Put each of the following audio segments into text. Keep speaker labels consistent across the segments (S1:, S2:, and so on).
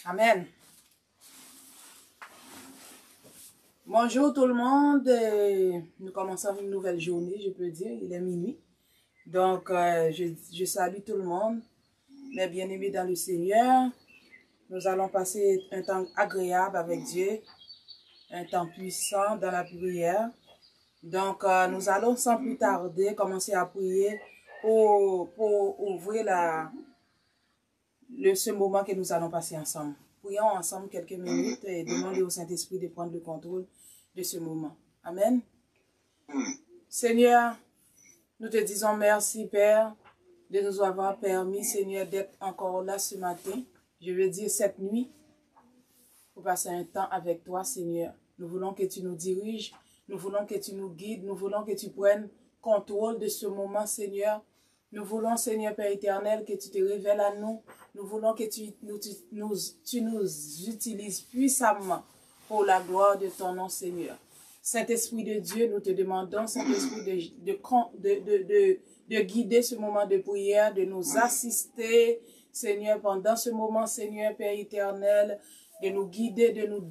S1: Amen. Bonjour tout le monde. Nous commençons une nouvelle journée, je peux dire. Il est minuit. Donc, je salue tout le monde. Mes bien-aimés dans le Seigneur. Nous allons passer un temps agréable avec Dieu. Un temps puissant dans la prière. Donc, nous allons sans plus tarder commencer à prier pour ouvrir ce moment que nous allons passer ensemble. Prions ensemble quelques minutes et demandons au Saint-Esprit de prendre le contrôle de ce moment. Amen. Seigneur, nous te disons merci, Père, de nous avoir permis, Seigneur, d'être encore là ce matin. Je veux dire cette nuit, pour passer un temps avec toi, Seigneur. Nous voulons que tu nous diriges, nous voulons que tu nous guides, nous voulons que tu prennes contrôle de ce moment, Seigneur. Nous voulons, Seigneur Père éternel, que tu te révèles à nous. Nous voulons que tu nous utilises puissamment pour la gloire de ton nom, Seigneur. Saint-Esprit de Dieu, nous te demandons, Saint-Esprit, de guider ce moment de prière, de nous assister, Seigneur, pendant ce moment, Seigneur Père éternel, de nous guider, de nous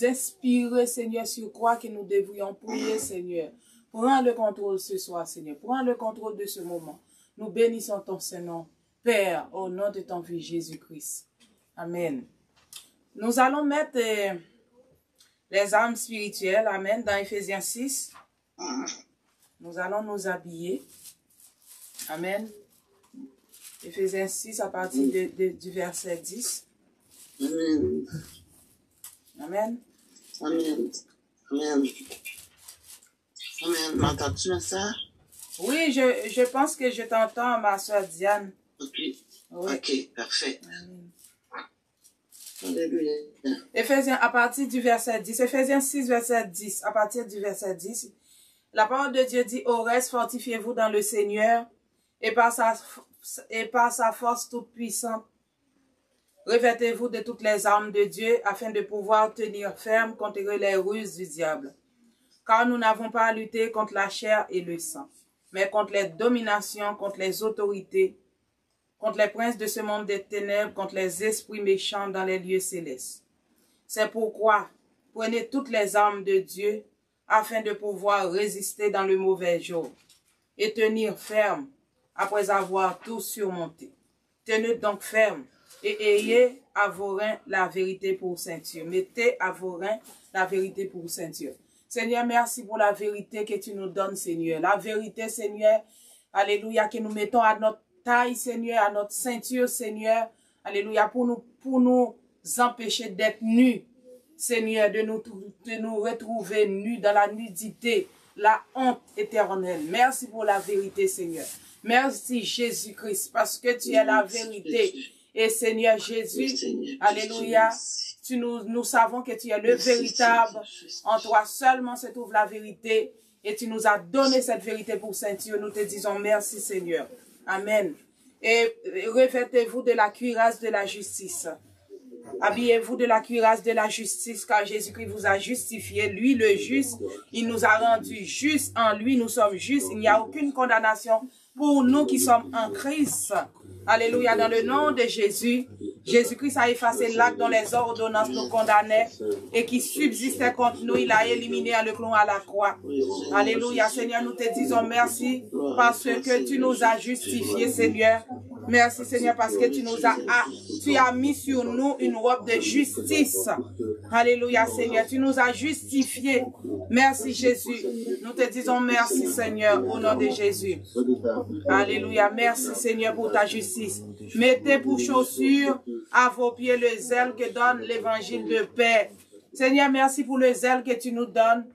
S1: inspirer, Seigneur, sur quoi que nous devrions prier, Seigneur. Prends le contrôle ce soir, Seigneur. Prends le contrôle de ce moment. Nous bénissons ton Saint-Nom, Père, au nom de ton Fils Jésus-Christ. Amen. Nous allons mettre les armes spirituelles, Amen, dans Éphésiens 6. Nous allons nous habiller. Amen. Éphésiens 6 à partir du verset 10.
S2: Amen.
S1: Amen.
S2: Amen. Amen. Amen. M'entends-tu ça?
S1: Oui, je pense que je t'entends, ma soeur Diane.
S2: Ok.
S1: Oui.
S2: Ok, parfait.
S1: Amen.
S2: Alléluia.
S1: Éphésiens, à partir du verset 10. Éphésiens 6, verset 10. À partir du verset 10. La parole de Dieu dit, au reste, fortifiez-vous dans le Seigneur et par sa force toute puissante. Revêtez-vous de toutes les armes de Dieu afin de pouvoir tenir ferme contre les ruses du diable. Car nous n'avons pas à lutter contre la chair et le sang, mais contre les dominations, contre les autorités, contre les princes de ce monde des ténèbres, contre les esprits méchants dans les lieux célestes. C'est pourquoi prenez toutes les armes de Dieu afin de pouvoir résister dans le mauvais jour et tenir ferme après avoir tout surmonté. Tenez donc ferme et ayez à vos reins la vérité pour ceinture. Mettez à vos reins la vérité pour ceinture. Seigneur, merci pour la vérité que tu nous donnes, Seigneur. La vérité, Seigneur, alléluia, que nous mettons à notre taille, Seigneur, à notre ceinture, Seigneur, alléluia, pour nous empêcher d'être nus, Seigneur, de nous retrouver nus dans la nudité, la honte éternelle. Merci pour la vérité, Seigneur. Merci, Jésus-Christ, parce que tu es la vérité. Et Seigneur Jésus, alléluia, nous savons que tu es le véritable. En toi seulement se trouve la vérité. Et tu nous as donné cette vérité pour ceinture. Nous te disons merci, Seigneur. Amen. Et revêtez-vous de la cuirasse de la justice. Habillez-vous de la cuirasse de la justice, car Jésus-Christ vous a justifié. Lui, le juste, il nous a rendus justes. En lui, nous sommes justes. Il n'y a aucune condamnation pour nous qui sommes en Christ. Alléluia, dans le nom de Jésus, Jésus-Christ a effacé l'acte dont les ordonnances nous condamnaient et qui subsistait contre nous. Il a éliminé en le clon à la croix. Alléluia, Seigneur, nous te disons merci parce que tu nous as justifiés, Seigneur. Merci, Seigneur, parce que tu as mis sur nous une robe de justice. Alléluia, Seigneur, tu nous as justifiés. Merci, Jésus. Nous te disons merci, Seigneur, au nom de Jésus. Alléluia, merci, Seigneur, pour ta justice. Mettez pour chaussure à vos pieds le zèle que donne l'évangile de paix. Seigneur, merci pour le zèle que tu nous donnes.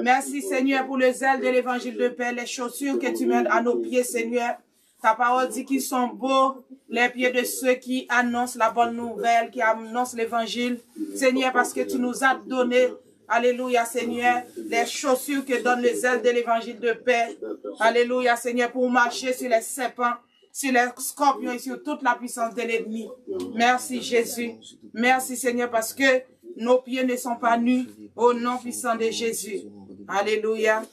S1: Merci, Seigneur, pour le zèle de l'évangile de paix, les chaussures que tu mets à nos pieds, Seigneur. Ta parole dit qu'ils sont beaux, les pieds de ceux qui annoncent la bonne nouvelle, qui annoncent l'évangile. Seigneur, parce que tu nous as donné, alléluia, Seigneur, les chaussures que donne le zèle de l'évangile de paix. Alléluia, Seigneur, pour marcher sur les serpents, sur les scorpions et sur toute la puissance de l'ennemi. Merci, Jésus. Merci, Seigneur, parce que nos pieds ne sont pas nus au nom puissant de Jésus. Alléluia.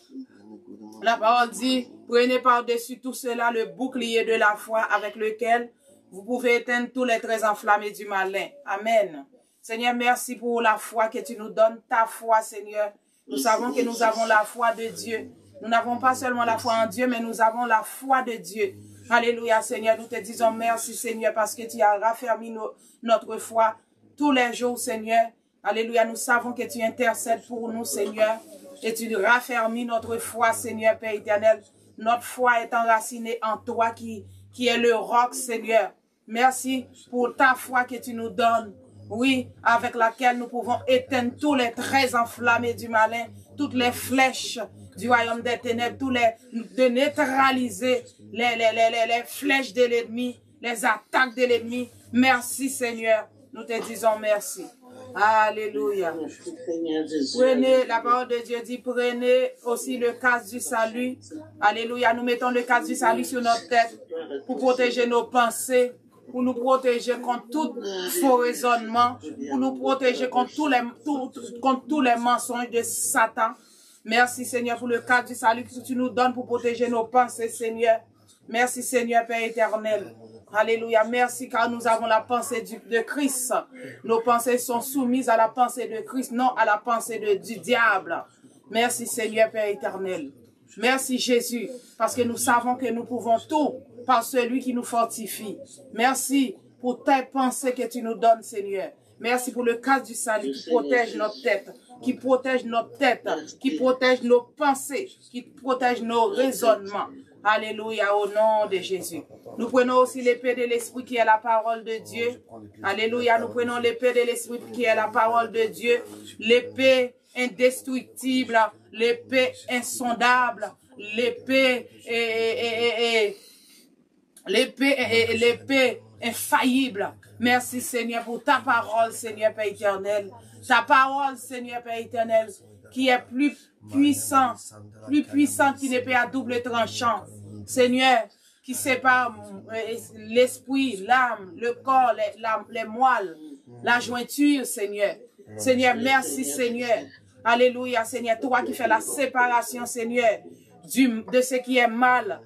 S1: La parole dit, prenez par-dessus tout cela le bouclier de la foi avec lequel vous pouvez éteindre tous les traits enflammés du malin. Amen. Seigneur, merci pour la foi que tu nous donnes, ta foi, Seigneur. Nous savons que nous avons la foi de Dieu. Nous n'avons pas seulement la foi en Dieu, mais nous avons la foi de Dieu. Alléluia, Seigneur. Nous te disons merci, Seigneur, parce que tu as raffermi notre foi tous les jours, Seigneur. Alléluia, nous savons que tu intercèdes pour nous, Seigneur. Et tu raffermis notre foi, Seigneur, Père éternel. Notre foi est enracinée en toi qui est le roc, Seigneur. Merci pour ta foi que tu nous donnes. Oui, avec laquelle nous pouvons éteindre tous les traits enflammés du malin, toutes les flèches du royaume des ténèbres, de neutraliser les flèches de l'ennemi, les attaques de l'ennemi. Merci, Seigneur. Nous te disons merci. Alléluia. Prenez, la parole de Dieu dit, prenez aussi le casque du salut. Alléluia. Nous mettons le casque du salut sur notre tête pour protéger nos pensées, pour nous protéger contre tout faux raisonnement, pour nous protéger contre tous les mensonges de Satan. Merci, Seigneur, pour le casque du salut que tu nous donnes pour protéger nos pensées, Seigneur. Merci, Seigneur, Père éternel. Alléluia. Merci car nous avons la pensée de Christ. Nos pensées sont soumises à la pensée de Christ, non à la pensée du diable. Merci, Seigneur, Père éternel. Merci, Jésus, parce que nous savons que nous pouvons tout par celui qui nous fortifie. Merci pour tes pensées que tu nous donnes, Seigneur. Merci pour le casque du salut qui protège notre tête, qui protège nos pensées, qui protège nos raisonnements. Alléluia, au nom de Jésus. Nous prenons aussi l'épée de l'Esprit qui est la parole de Dieu. Alléluia, nous prenons l'épée de l'Esprit qui est la parole de Dieu. L'épée indestructible, l'épée insondable, l'épée infaillible. Merci, Seigneur, pour ta parole, Seigneur Père éternel. Ta parole, Seigneur Père éternel, qui est plus puissante qu'une épée à double tranchant. Seigneur, qui sépare l'esprit, l'âme, le corps, les moelles, la jointure, Seigneur. Seigneur, merci, Seigneur. Alléluia, Seigneur. Toi qui fais la séparation, Seigneur, de ce qui est mal,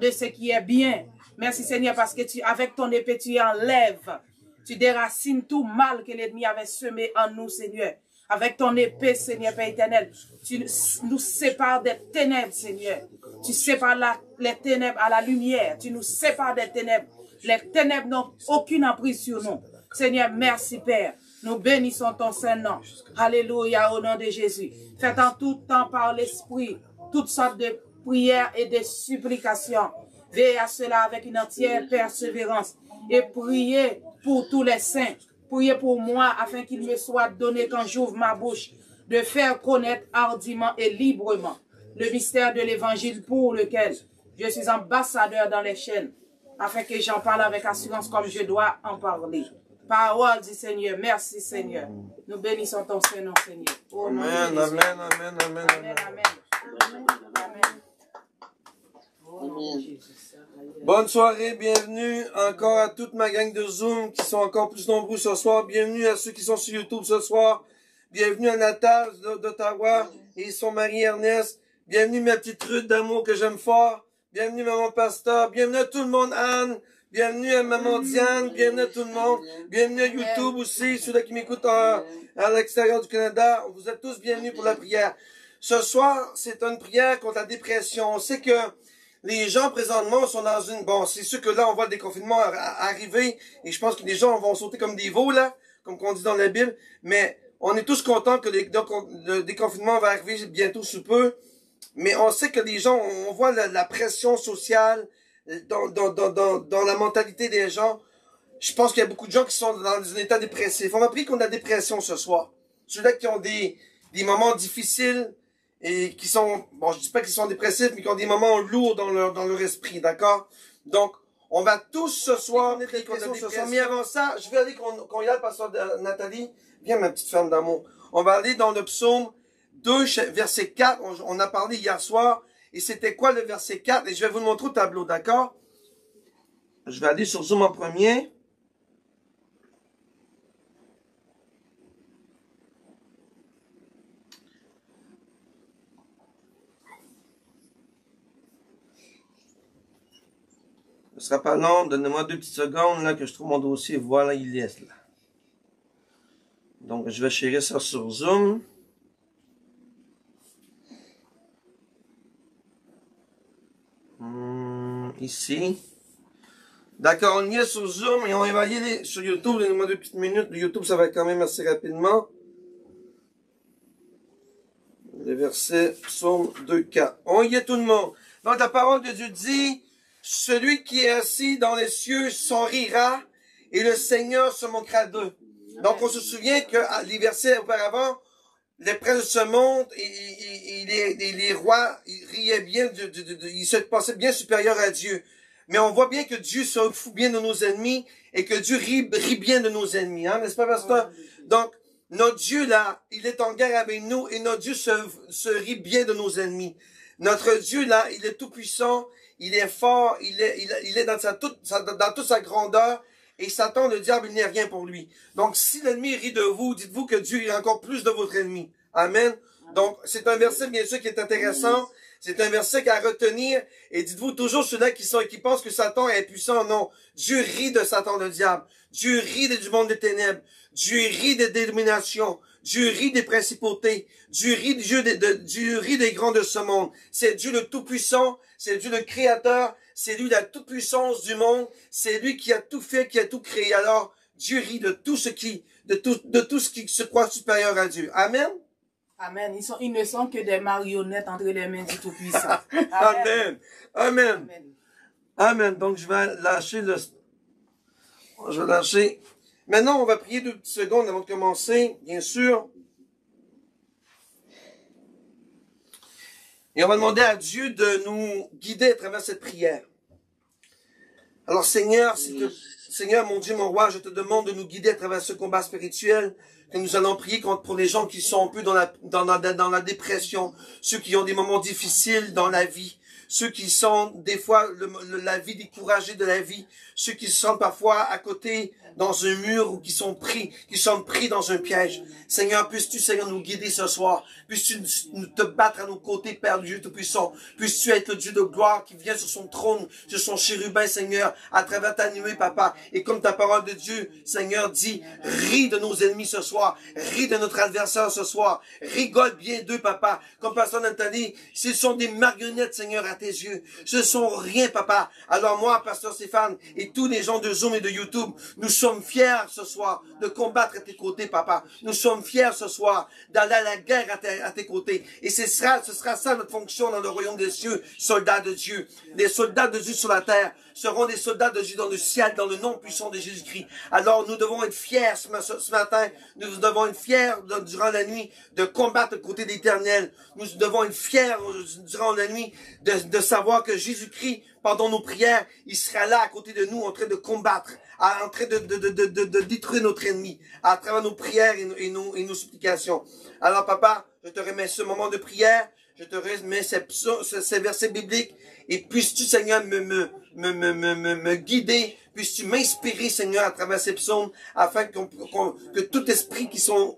S1: de ce qui est bien. Merci, Seigneur, parce que avec ton épée, tu enlèves, tu déracines tout mal que l'ennemi avait semé en nous, Seigneur. Avec ton épée, Seigneur Père éternel, tu nous sépares des ténèbres, Seigneur. Tu sépares les ténèbres à la lumière. Tu nous sépares des ténèbres. Les ténèbres n'ont aucune emprise sur nous. Seigneur, merci Père. Nous bénissons ton Saint-Nom. Alléluia, au nom de Jésus. Faites en tout temps par l'Esprit toutes sortes de prières et de supplications. Veillez à cela avec une entière persévérance et priez pour tous les saints. Priez pour moi afin qu'il me soit donné quand j'ouvre ma bouche de faire connaître hardiment et librement le mystère de l'évangile pour lequel je suis ambassadeur dans les chaînes afin que j'en parle avec assurance comme je dois en parler. Parole du Seigneur. Merci Seigneur. Nous bénissons ton Saint-Nom, Seigneur.
S3: Amen, amen, amen, amen, amen. Bonne soirée, bienvenue encore à toute ma gang de Zoom qui sont encore plus nombreux ce soir. Bienvenue à ceux qui sont sur YouTube ce soir. Bienvenue à Natal d'Ottawa et son mari Ernest. Bienvenue ma petite Ruth d'amour que j'aime fort. Bienvenue maman Pasteur. Bienvenue à tout le monde, Anne. Bienvenue à maman Diane. Bienvenue à tout le monde. Bienvenue à YouTube aussi, ceux-là qui m'écoutent à l'extérieur du Canada. Vous êtes tous bienvenus pour la prière. Ce soir, c'est une prière contre la dépression. On sait que les gens, présentement, sont dans une... Bon, c'est sûr que là, on voit le déconfinement arriver, et je pense que les gens vont sauter comme des veaux, là, comme on dit dans la Bible, mais on est tous contents que le déconfinement va arriver bientôt sous peu, mais on sait que les gens, on voit la pression sociale dans la mentalité des gens. Je pense qu'il y a beaucoup de gens qui sont dans un état dépressif. On va prier contre la dépression ce soir. Ceux-là qui ont des moments difficiles, et qui sont, bon, je dis pas qu'ils sont dépressifs, mais qui ont des moments lourds dans leur esprit, d'accord? Donc, on va tous ce soir, mais avant ça, je vais aller qu'on y aille, pasteur Nathalie. Viens, ma petite femme d'amour. On va aller dans le psaume 2, verset 4. On a parlé hier soir, et c'était quoi le verset 4? Et je vais vous le montrer au tableau, d'accord? Je vais aller sur Zoom en premier. Ce sera pas long, donnez-moi 2 petites secondes, là, que je trouve mon dossier. Voilà, il est là. je vais chérir ça sur Zoom. Ici. D'accord, on y est sur Zoom et on va y aller sur YouTube. Donnez-moi 2 petites minutes. Le YouTube, ça va quand même assez rapidement. Le verset psaume 2,4. On y est tout le monde. Donc la parole de Dieu dit, celui qui est assis dans les cieux s'en rira et le Seigneur se moquera d'eux. Donc on se souvient que les versets auparavant, les princes de ce monde et les rois, ils riaient bien, ils se pensaient bien supérieurs à Dieu. Mais on voit bien que Dieu se fout bien de nos ennemis et que Dieu rit bien de nos ennemis, hein, n'est-ce pas, pasteur? Donc, notre Dieu, là, il est en guerre avec nous et notre Dieu se rit bien de nos ennemis. Notre Dieu, là, il est tout puissant, il est fort, il est dans toute sa grandeur et Satan, le diable, il n'est rien pour lui. Donc, si l'ennemi rit de vous, dites-vous que Dieu est encore plus de votre ennemi. Amen. Donc, c'est un verset, bien sûr, qui est intéressant. C'est un verset à retenir. Et dites-vous toujours ceux-là qui pensent que Satan est puissant. Non. Dieu rit de Satan, le diable. Dieu rit du monde des ténèbres. Dieu rit des dénominations. Dieu rit des principautés. Dieu rit des grands de ce monde. C'est Dieu le Tout-Puissant. C'est Dieu le Créateur. C'est lui la toute-puissance du monde. C'est lui qui a tout fait, qui a tout créé. Alors, Dieu rit de tout ce qui se croit supérieur à Dieu. Amen.
S1: Amen. Ils ne sont que des marionnettes entre les mains du Tout-Puissant.
S3: Amen. Amen. Amen. Amen. Donc, je vais lâcher. Maintenant, on va prier 2 petites secondes avant de commencer, bien sûr. Et on va demander à Dieu de nous guider à travers cette prière. Alors, Seigneur, Seigneur, mon Dieu, mon roi, je te demande de nous guider à travers ce combat spirituel. Que nous allons prier pour les gens qui sont un peu dans la dépression, ceux qui ont des moments difficiles dans la vie, ceux qui sont des fois la vie découragée de la vie, ceux qui sont parfois à côté dans un mur ou qui sont pris dans un piège. Seigneur, puisses-tu, Seigneur, nous guider ce soir. Puisses-tu te battre à nos côtés, Père Dieu Tout-Puissant. Puisses-tu être le Dieu de gloire qui vient sur son trône, sur son chérubin, Seigneur, à travers ta nuée, Papa. Et comme ta parole de Dieu, Seigneur, dit, ris de nos ennemis ce soir. Ris de notre adversaire ce soir. Rigole bien d'eux, Papa. Comme Pasteur Nathalie, s'ils sont des marionnettes, Seigneur, à tes yeux. Ce sont rien, Papa. Alors moi, Pasteur Stéphane, et tous les gens de Zoom et de YouTube, nous sommes fiers ce soir de combattre à tes côtés, Papa. Nous sommes fiers ce soir d'aller à la guerre à tes côtés. Et ce sera ça notre fonction dans le royaume des cieux, soldats de Dieu. Les soldats de Dieu sur la terre seront des soldats de Dieu dans le ciel, dans le nom puissant de Jésus-Christ. Alors nous devons être fiers ce matin. Nous devons être fiers durant la nuit de combattre aux côtés d'l'Éternel. Nous devons être fiers durant la nuit de savoir que Jésus-Christ, pendant nos prières, il sera là à côté de nous en train de combattre, en train de détruire notre ennemi à travers nos prières et nos supplications. Alors Papa, je te remets ce moment de prière, je te remets ces versets bibliques et puisses-tu, Seigneur, me guider, puisses-tu m'inspirer, Seigneur, à travers ces psaumes, afin que tout esprit qui sont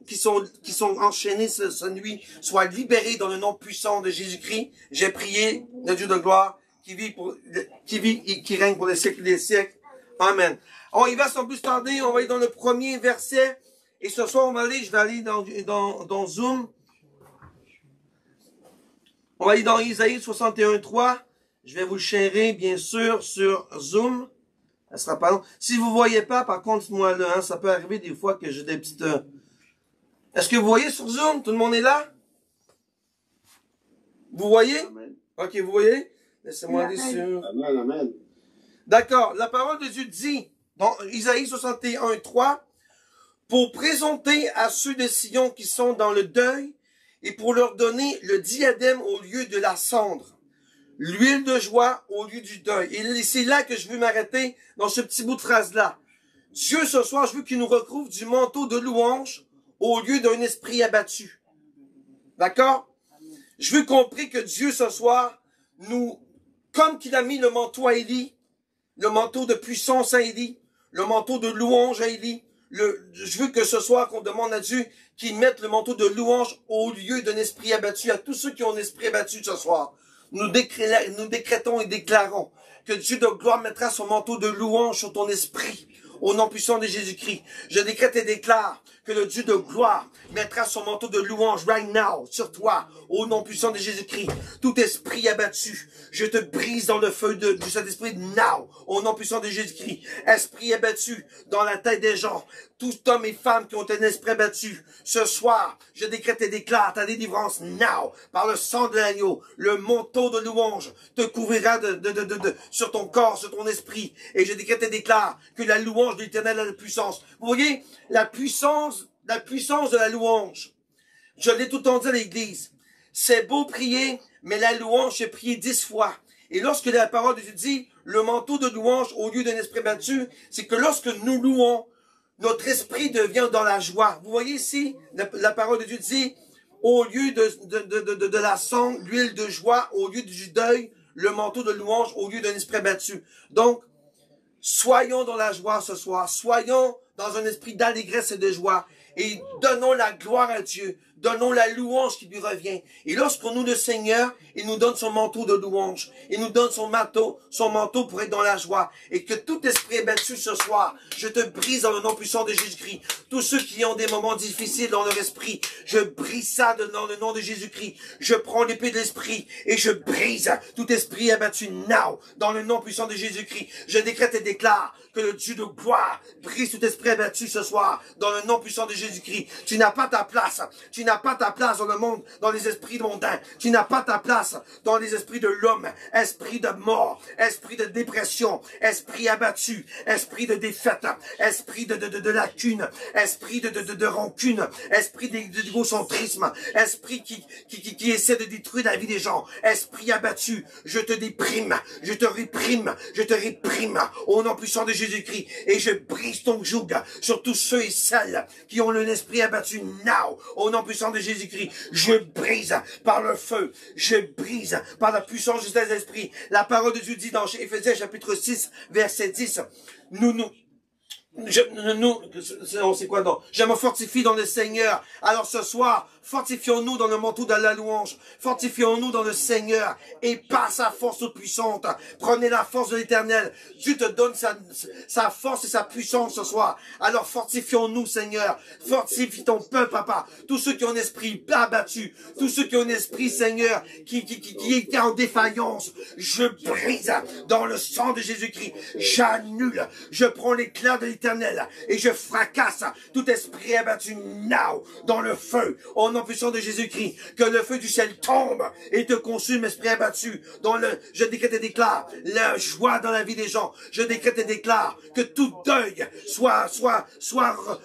S3: enchaînés cette nuit soit libéré dans le nom puissant de Jésus-Christ. J'ai prié, le Dieu de gloire, qui vit et qui règne pour les siècles des siècles. Amen. On y va sans plus tarder, on va aller dans le premier verset. Et ce soir, je vais aller dans Zoom. On va aller dans Isaïe 61:3. Je vais vous le sharer, bien sûr, sur Zoom. Ça sera pas long. Si vous voyez pas, par contre, moi là, hein, ça peut arriver des fois que j'ai des petites... Est-ce que vous voyez sur Zoom? Tout le monde est là? Vous voyez?
S2: Amen.
S3: Ok, vous voyez? Laissez-moi aller sur...
S2: Amen, amen.
S3: D'accord. La parole de Dieu dit, dans Isaïe 61:3, pour présenter à ceux de Sion qui sont dans le deuil et pour leur donner le diadème au lieu de la cendre, l'huile de joie au lieu du deuil. Et c'est là que je veux m'arrêter dans ce petit bout de phrase-là. Dieu, ce soir, je veux qu'il nous recouvre du manteau de louange au lieu d'un esprit abattu. D'accord? Je veux qu'on prie que Dieu, ce soir, comme qu'il a mis le manteau à Élie, le manteau de puissance à Élie, le manteau de louange à Élie, je veux que ce soir qu'on demande à Dieu qu'il mette le manteau de louange au lieu d'un esprit abattu, à tous ceux qui ont un esprit abattu ce soir. Nous décrétons et déclarons que Dieu de gloire mettra son manteau de louange sur ton esprit, au nom puissant de Jésus-Christ. Je décrète et déclare que le Dieu de gloire mettra son manteau de louange right now sur toi, au nom puissant de Jésus-Christ. Tout esprit abattu, je te brise dans le feu du Saint-Esprit now, au nom puissant de Jésus-Christ. Esprit abattu dans la tête des gens, tous hommes et femmes qui ont un esprit abattu, ce soir, je décrète et déclare ta délivrance now, par le sang de l'agneau. Le manteau de louange te couvrira sur ton corps, sur ton esprit, et je décrète et déclare que la louange de l'Éternel a la puissance. Vous voyez, la puissance de la louange. Je l'ai tout le temps dit à l'église. C'est beau prier, mais la louange, c'est prier 10 fois. Et lorsque la parole de Dieu dit, le manteau de louange au lieu d'un esprit battu, c'est que lorsque nous louons, notre esprit devient dans la joie. Vous voyez ici, la parole de Dieu dit, au lieu de la sang, l'huile de joie, au lieu du deuil, le manteau de louange, au lieu d'un esprit battu. Donc, soyons dans la joie ce soir. Soyons dans un esprit d'allégresse et de joie. Et donnons la gloire à Dieu. Donnons la louange qui lui revient. Et lorsqu'on nous le Seigneur, il nous donne son manteau de louange. Il nous donne son manteau pour être dans la joie. Et que tout esprit est battu ce soir, je te brise dans le nom puissant de Jésus-Christ. Tous ceux qui ont des moments difficiles dans leur esprit, je brise ça dans le nom de Jésus-Christ. Je prends l'épée de l'esprit et je brise tout esprit abattu now, dans le nom puissant de Jésus-Christ. Je décrète et déclare que le Dieu de gloire brise tout esprit abattu ce soir, dans le nom puissant de Jésus-Christ. Tu n'as pas ta place. Tu n'as pas ta place dans le monde, dans les esprits mondains. Tu n'as pas ta place dans les esprits de l'homme. Esprit de mort, esprit de dépression, esprit abattu, esprit de défaite, esprit de lacune, esprit de rancune, esprit d'égocentrisme, esprit qui essaie de détruire la vie des gens, esprit abattu, je te déprime, je te réprime au nom puissant de Jésus-Christ, et je brise ton joug sur tous ceux et celles qui ont l'esprit abattu now, au nom puissant de Jésus-Christ. Je brise par le feu, je brise par la puissance du Saint-Esprit. La parole de Dieu dit dans Éphésiens chapitre 6, verset 10, c'est quoi donc? Je me fortifie dans le Seigneur. Alors ce soir, fortifions-nous dans le manteau de la louange. Fortifions-nous dans le Seigneur et par sa force toute puissante. Prenez la force de l'Éternel. Dieu te donne sa force et sa puissance ce soir. Alors fortifions-nous, Seigneur. Fortifie ton peuple, papa. Tous ceux qui ont un esprit abattu, tous ceux qui ont un esprit, Seigneur, qui est en défaillance, je brise dans le sang de Jésus-Christ. J'annule. Je prends l'éclat de l'Éternel et je fracasse tout esprit abattu now dans le feu. Au nom puissant de Jésus-Christ, que le feu du ciel tombe et te consume, esprit abattu. Je décrète et déclare la joie dans la vie des gens. Je décrète et déclare que tout deuil soit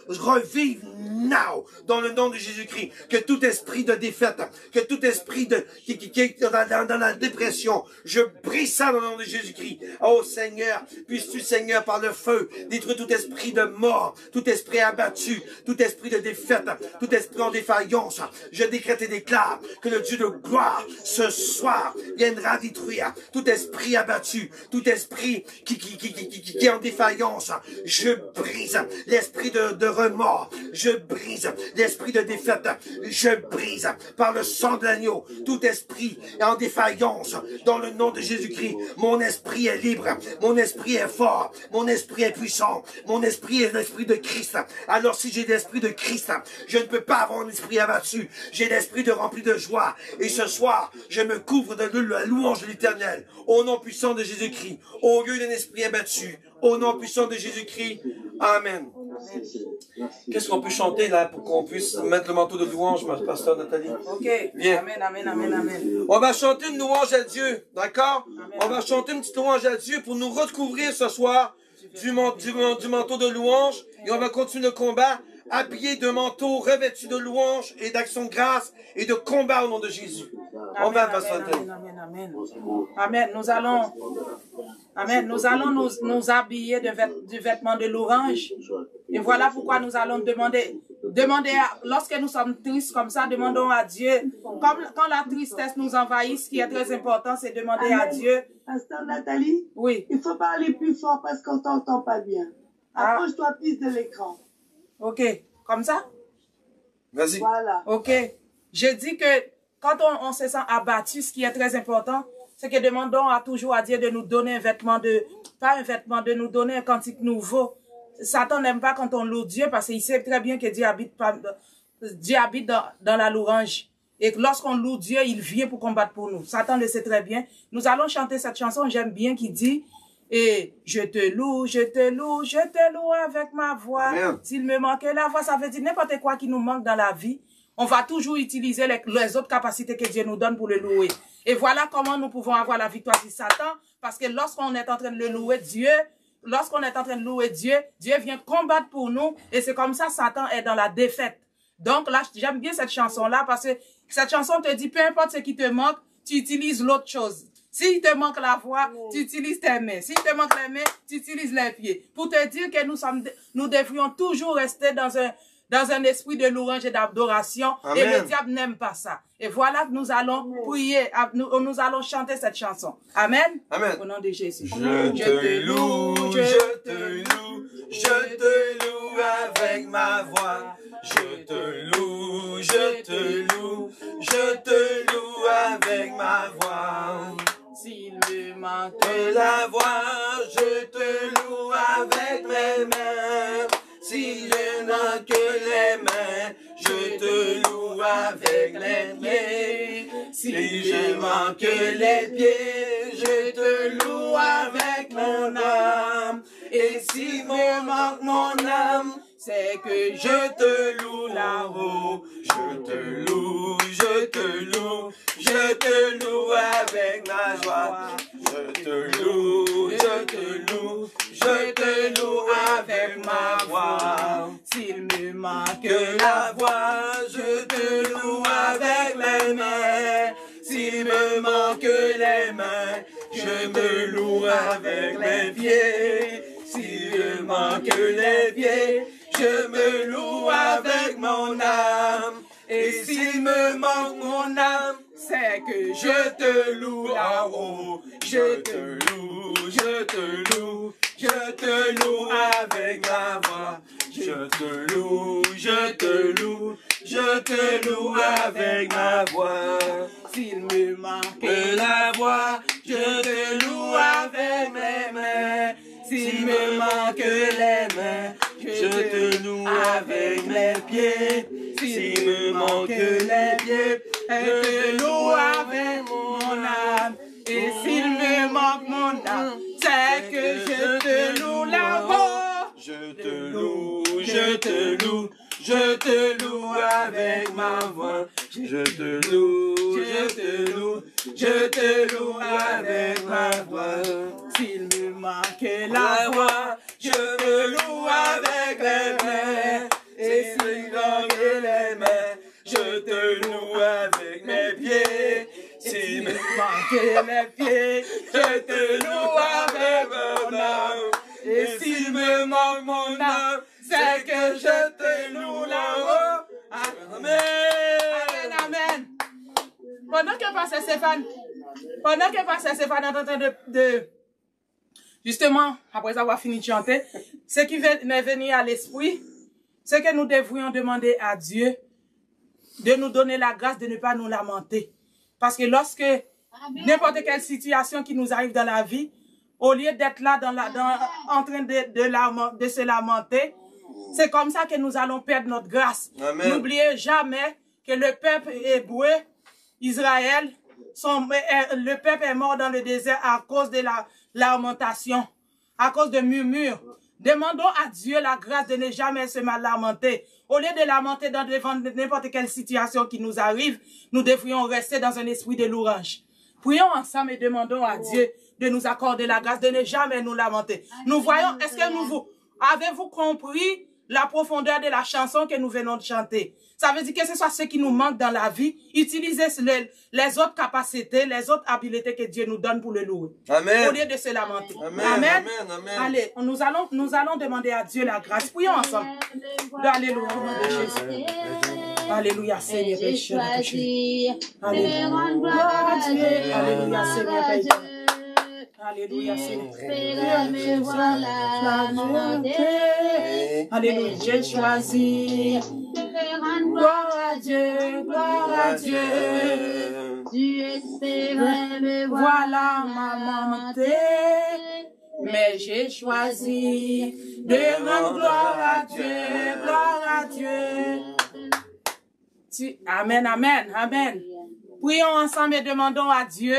S3: revive now dans le nom de Jésus-Christ. Que tout esprit de défaite, que tout esprit qui est dans la dépression, je brise ça dans le nom de Jésus-Christ. Oh Seigneur, puisses-tu, Seigneur, par le feu, détruire tout esprit de mort, tout esprit abattu, tout esprit de défaite, tout esprit en défaillance. Je décrète et déclare que le Dieu de gloire, ce soir, viendra détruire tout esprit abattu, tout esprit qui est en défaillance. Je brise l'esprit de remords. Je brise l'esprit de défaite. Je brise par le sang de l'agneau tout esprit en défaillance dans le nom de Jésus-Christ. Mon esprit est libre. Mon esprit est fort. Mon esprit est puissant. Mon esprit est l'esprit de Christ. Alors si j'ai l'esprit de Christ, je ne peux pas avoir un esprit abattu. J'ai l'esprit de rempli de joie. Et ce soir, je me couvre de la louange de l'Éternel. Au nom puissant de Jésus-Christ. Au lieu d'un esprit abattu. Au nom puissant de Jésus-Christ. Amen. Qu'est-ce qu'on peut chanter là pour qu'on puisse mettre le manteau de louange, ma pasteur Nathalie?
S1: Ok.
S3: Viens.
S1: Amen, amen, amen, amen.
S3: On va chanter une louange à Dieu. D'accord? On va chanter une petite louange à Dieu pour nous recouvrir ce soir du manteau de louange. Et on va continuer le combat. Habillé de manteau, revêtu de louange et d'action de grâce et de combat au nom de Jésus. On va
S1: Amen, amen, amen. Amen. Nous allons nous habiller du vêtement de l'orange. Et voilà pourquoi nous allons demander lorsque nous sommes tristes comme ça, demandons à Dieu. Comme quand la tristesse nous envahit, ce qui est très important, c'est demander à Dieu.
S4: Pasteur Nathalie?
S1: Oui.
S4: Il faut parler plus fort parce qu'on t'entend pas bien. Approche-toi plus de l'écran.
S1: Ok. Comme ça?
S3: Vas-y.
S4: Voilà.
S1: Ok. Je dis que quand on se sent abattu, ce qui est très important, c'est que demandons toujours à Dieu de nous donner pas un vêtement, de nous donner un cantique nouveau. Satan n'aime pas quand on loue Dieu parce qu'il sait très bien que Dieu habite dans la louange. Et lorsqu'on loue Dieu, il vient pour combattre pour nous. Satan le sait très bien. Nous allons chanter cette chanson, j'aime bien, qui dit, et je te loue, je te loue, je te loue avec ma voix. S'il me manquait la voix, ça veut dire n'importe quoi qui nous manque dans la vie. On va toujours utiliser les autres capacités que Dieu nous donne pour le louer. Et voilà comment nous pouvons avoir la victoire sur Satan. Parce que lorsqu'on est en train de le louer Dieu, Dieu vient combattre pour nous. Et c'est comme ça Satan est dans la défaite. Donc là, j'aime bien cette chanson-là parce que cette chanson te dit, peu importe ce qui te manque, tu utilises l'autre chose. S'il te manque la voix, tu utilises tes mains. S'il te manque les mains, tu utilises les pieds. Pour te dire que nous devrions toujours rester dans un esprit de louange et d'adoration. Et le diable n'aime pas ça. Et voilà que nous allons prier, nous allons chanter cette chanson. Amen.
S3: Amen.
S1: Au nom de Jésus.
S3: Je te loue, je te loue, je te loue avec ma voix. Je te loue, je te loue, je te loue avec ma voix.
S1: S'il me manque
S3: la voix, je te loue avec mes mains. Si je n'ai que les mains, je te loue avec les pieds. Si je manque les pieds, je te loue avec mon âme. Et si me manque mon âme, c'est que je te loue là-haut. Je te loue, je te loue, je te loue avec ma joie. Je te loue, je te loue, je te loue avec ma voix.
S1: S'il me manque
S3: la voix, je te loue avec les mains. S'il me manque les mains, je me loue avec les pieds. S'il me manque les pieds, je me loue avec mon âme. Et s'il me manque mon âme, c'est que je te loue là-haut. Je te loue, je te loue, je te loue avec ma voix. Je te loue, je te loue, je te loue avec ma voix.
S1: S'il me manque
S3: la voix, je te loue avec mes mains. S'il me manque les mains, je te loue avec mes pieds. S'il me manque les pieds, je te loue avec mon âme.
S1: Et s'il me manque mon âme, c'est que je te loue là-haut.
S3: Je te loue, je te loue, je te loue avec ma voix. Je te loue, je te loue, je te loue avec ma voix.
S1: S'il me manque
S3: La voix, je me loue avec les mains. Et s'il manque les mains, je te loue avec mes pieds. S'il me manque les pieds, je te loue avec mon âme. Et s'il me manque mon âme, c'est que je te loue là-haut. Amen.
S1: Amen, amen. Pendant que Pasteur Stéphane est en train de justement, après avoir fini de chanter, ce qui m'est venu à l'esprit, c'est que nous devrions demander à Dieu de nous donner la grâce de ne pas nous lamenter. Parce que lorsque n'importe quelle situation qui nous arrive dans la vie, au lieu d'être là en train de se lamenter, c'est comme ça que nous allons perdre notre grâce. N'oubliez jamais que le peuple hébreu, Israël, le peuple est mort dans le désert à cause de la lamentation, à cause de murmures. Demandons à Dieu la grâce de ne jamais se mal lamenter. Au lieu de lamenter devant n'importe quelle situation qui nous arrive, nous devrions rester dans un esprit de louange. Prions ensemble et demandons à Dieu de nous accorder la grâce de ne jamais nous lamenter. Nous voyons, est-ce que avez-vous compris la profondeur de la chanson que nous venons de chanter? Ça veut dire que ce soit ce qui nous manque dans la vie, utilisez les autres capacités, les autres habiletés que Dieu nous donne pour le louer.
S3: Amen.
S1: Au lieu de se lamenter.
S3: Amen.
S1: Amen.
S3: Amen. Amen.
S1: Allez, nous allons demander à Dieu la grâce. Prions ensemble. Alléluia, au nom de Jésus. Alléluia, Seigneur, pécheur, pécheur. Alléluia, Alléluia, Seigneur, pécheur. Alléluia, Seigneur. Alléluia, j'ai choisi. Gloire à Dieu, gloire à Dieu.
S5: Tu espérais me voir
S1: Voilà ma montée. Mais j'ai choisi de rendre gloire à Dieu, gloire à Dieu. Amen, amen, amen. Prions ensemble et demandons à Dieu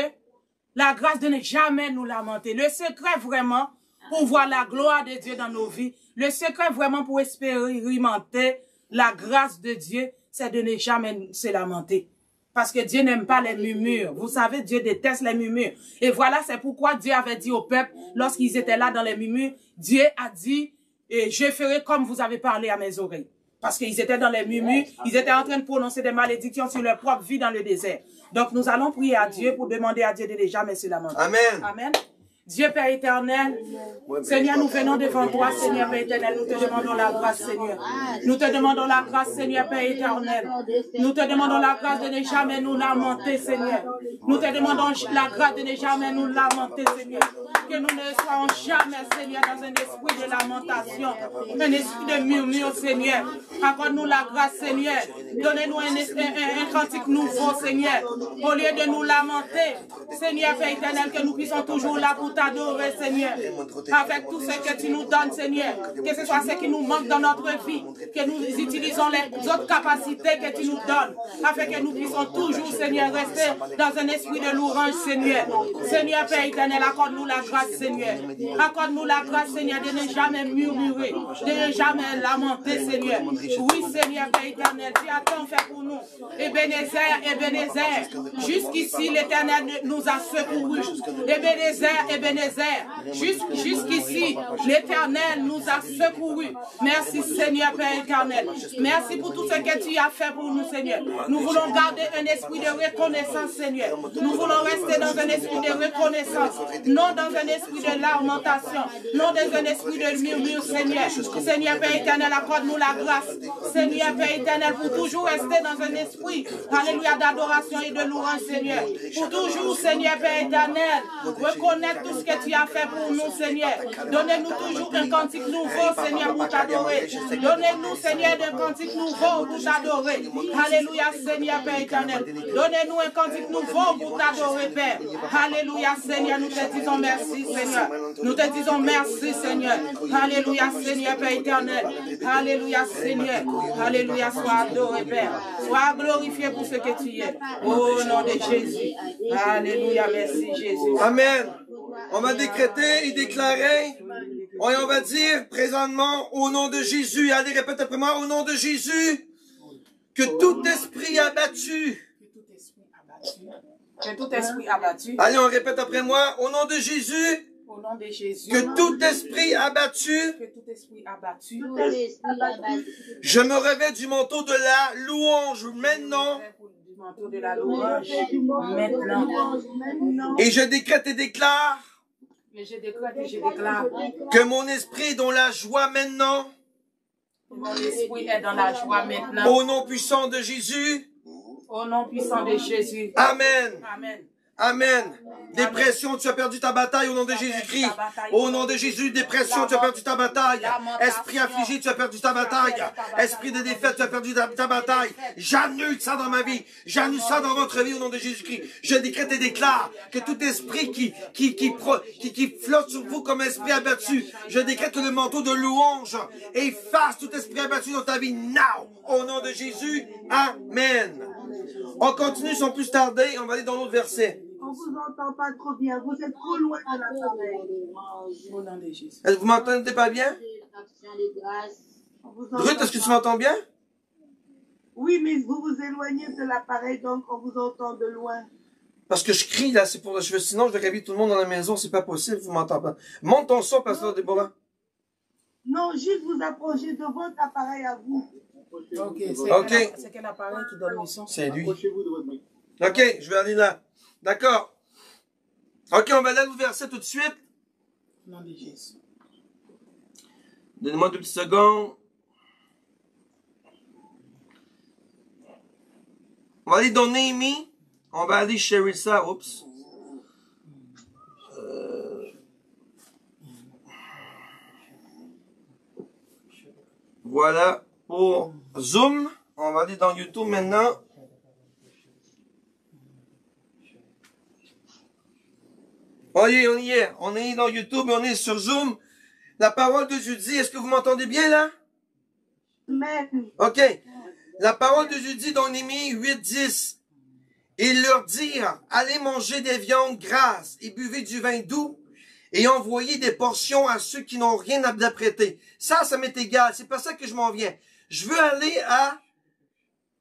S1: la grâce de ne jamais nous lamenter. Le secret vraiment pour voir la gloire de Dieu dans nos vies, le secret vraiment pour expérimenter la grâce de Dieu, c'est de ne jamais se lamenter. Parce que Dieu n'aime pas les murmures. Vous savez, Dieu déteste les murmures. Et voilà, c'est pourquoi Dieu avait dit au peuple, lorsqu'ils étaient là dans les murmures, Dieu a dit, je ferai comme vous avez parlé à mes oreilles. Parce qu'ils étaient dans les murmures, ils étaient en train de prononcer des malédictions sur leur propre vie dans le désert. Donc nous allons prier à Dieu pour demander à Dieu de ne jamais se lamenter.
S3: Amen.
S1: Amen. Dieu Père éternel, Seigneur, nous venons devant toi, Seigneur Père éternel, nous te demandons la grâce, Seigneur. Nous te demandons la grâce, Seigneur Père éternel. Nous te demandons la grâce de ne jamais nous lamenter, Seigneur. Nous te demandons la grâce de ne jamais nous lamenter, Seigneur. Que nous ne soyons jamais, Seigneur, dans un esprit de lamentation, un esprit de murmure, Seigneur. Accorde-nous la grâce, Seigneur. Donnez-nous un cantique nouveau, Seigneur. Au lieu de nous lamenter, Seigneur Père éternel, que nous puissions toujours là pour t'adorer, Seigneur, avec tout ce que tu nous donnes, Seigneur, que ce soit ce qui nous manque dans notre vie, que nous utilisons les autres capacités que tu nous donnes, afin que nous puissions toujours, Seigneur, rester dans un esprit de louange, Seigneur. Seigneur Père éternel, accorde-nous la grâce, Seigneur. Accorde-nous la grâce, Seigneur, de ne jamais murmurer, de ne jamais lamenter, Seigneur. Oui, Seigneur Père éternel, tu as tant fait pour nous. Ebenezer, Ebenezer, jusqu'ici l'Éternel nous a secourus. Ebenezer, Ebenezer, jusqu'ici, l'Éternel nous a secourus. Merci Seigneur Père éternel. Merci pour tout ce que tu as fait pour nous, Seigneur. Nous voulons garder un esprit de reconnaissance, Seigneur. Nous voulons rester dans un esprit de reconnaissance, non dans un esprit de lamentation, non dans un esprit de murmure, Seigneur. Seigneur Père éternel, accorde-nous la grâce. Seigneur Père éternel, pour toujours rester dans un esprit, alléluia, d'adoration et de louange, Seigneur. Pour toujours, Seigneur Père éternel, reconnaître tout ce que tu as fait pour nous, Seigneur. Donnez-nous toujours un cantique nouveau, Seigneur, pour t'adorer. Donnez-nous, Seigneur, un cantique nouveau pour t'adorer. Alléluia, Seigneur, Père éternel. Donnez-nous un cantique nouveau pour t'adorer, Père. Alléluia, Seigneur, nous te disons merci, Seigneur. Nous te disons merci, Seigneur. Alléluia, Seigneur, Père éternel. Alléluia, Seigneur. Alléluia, sois adoré, Père. Sois glorifié pour ce que tu es. Au nom de Jésus. Alléluia, merci, Jésus.
S3: Amen. On va décréter et déclarer, et on va dire présentement au nom de Jésus, allez répète après moi, au nom de Jésus, que tout esprit abattu,
S1: Que tout esprit abattu,
S3: allez on répète après moi, au nom de Jésus,
S1: au nom de Jésus,
S3: que tout esprit abattu, je me revêt du manteau de la louange maintenant,
S1: de la louange maintenant,
S3: et je décrète et déclare
S1: et je déclare et je déclare
S3: que mon esprit est dans la joie maintenant,
S1: mon esprit est dans la joie maintenant,
S3: au nom puissant de Jésus.
S1: au nom puissant de Jésus.
S3: Amen.
S1: Amen.
S3: Amen. Dépression, tu as perdu ta bataille au nom de Jésus-Christ. Au nom de Jésus, dépression, tu as perdu ta bataille. Esprit affligé, tu as perdu ta bataille. Esprit de défaite, tu as perdu ta bataille. J'annule ça dans ma vie. J'annule ça dans votre vie au nom de Jésus-Christ. Je décrète et déclare que tout esprit qui flotte sur vous comme esprit abattu, je décrète que le manteau de louange efface tout esprit abattu dans ta vie now. Au nom de Jésus, Amen. On continue sans plus tarder, on va aller dans l'autre verset.
S4: On vous entend pas trop bien. Vous êtes trop loin de l'appareil.
S1: Au nom de Jésus.
S3: Vous m'entendez pas bien? Ruth, est-ce que tu m'entends bien?
S4: Oui, mais vous vous éloignez de l'appareil, donc on vous entend de loin.
S3: Parce que je crie là, c'est pour sinon je vais réveiller tout le monde dans la maison, c'est pas possible, vous m'entendez pas. Monte ton son, pasteur Déborah.
S4: Non, juste vous approchez de votre appareil à vous.
S1: Ok, c'est quel appareil qui donne le son?
S3: C'est lui. Ok, je vais aller là. D'accord. Ok, on va aller au verset tout de suite.
S1: Au nom de Jésus.
S3: Donnez-moi 2 petites secondes. On va aller dans Néhémie. On va aller chérir ça. Oups. Voilà pour Zoom. On va aller dans YouTube maintenant. On y est. On est dans YouTube, on est sur Zoom. La parole de Dieu dit, est-ce que vous m'entendez bien là?
S4: Amen.
S3: OK. La parole de Dieu dit dans Néhémie 8:10. Ils leur dirent, allez manger des viandes grasses et buvez du vin doux et envoyez des portions à ceux qui n'ont rien à prêter. Ça m'est égal. C'est pas ça que je m'en viens. Je veux aller à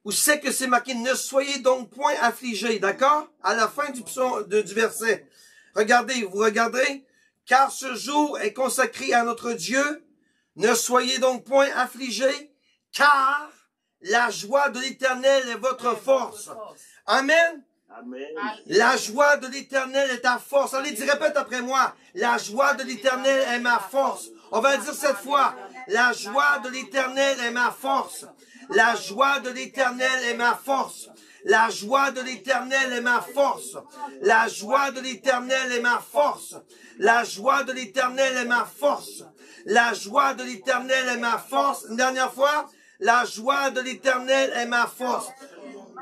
S3: où c'est que c'est marqué, ne soyez donc point affligés, d'accord? À la fin du verset. Regardez, vous regardez, car ce jour est consacré à notre Dieu. Ne soyez donc point affligés, car la joie de l'Éternel est votre force. Amen.
S2: Amen.
S3: La joie de l'Éternel est ta force. Allez, répète après moi. La joie de l'Éternel est ma force. On va le dire cette fois. La joie de l'Éternel est ma force. La joie de l'Éternel est ma force. La joie de l'Éternel est ma force. La joie de l'Éternel est ma force. La joie de l'Éternel est ma force. La joie de l'Éternel est ma force. Une dernière fois. La joie de l'Éternel est ma force.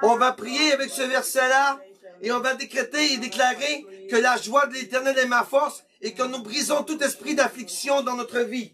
S3: On va prier avec ce verset-là et on va décréter et déclarer que la joie de l'Éternel est ma force et que nous brisons tout esprit d'affliction dans notre vie.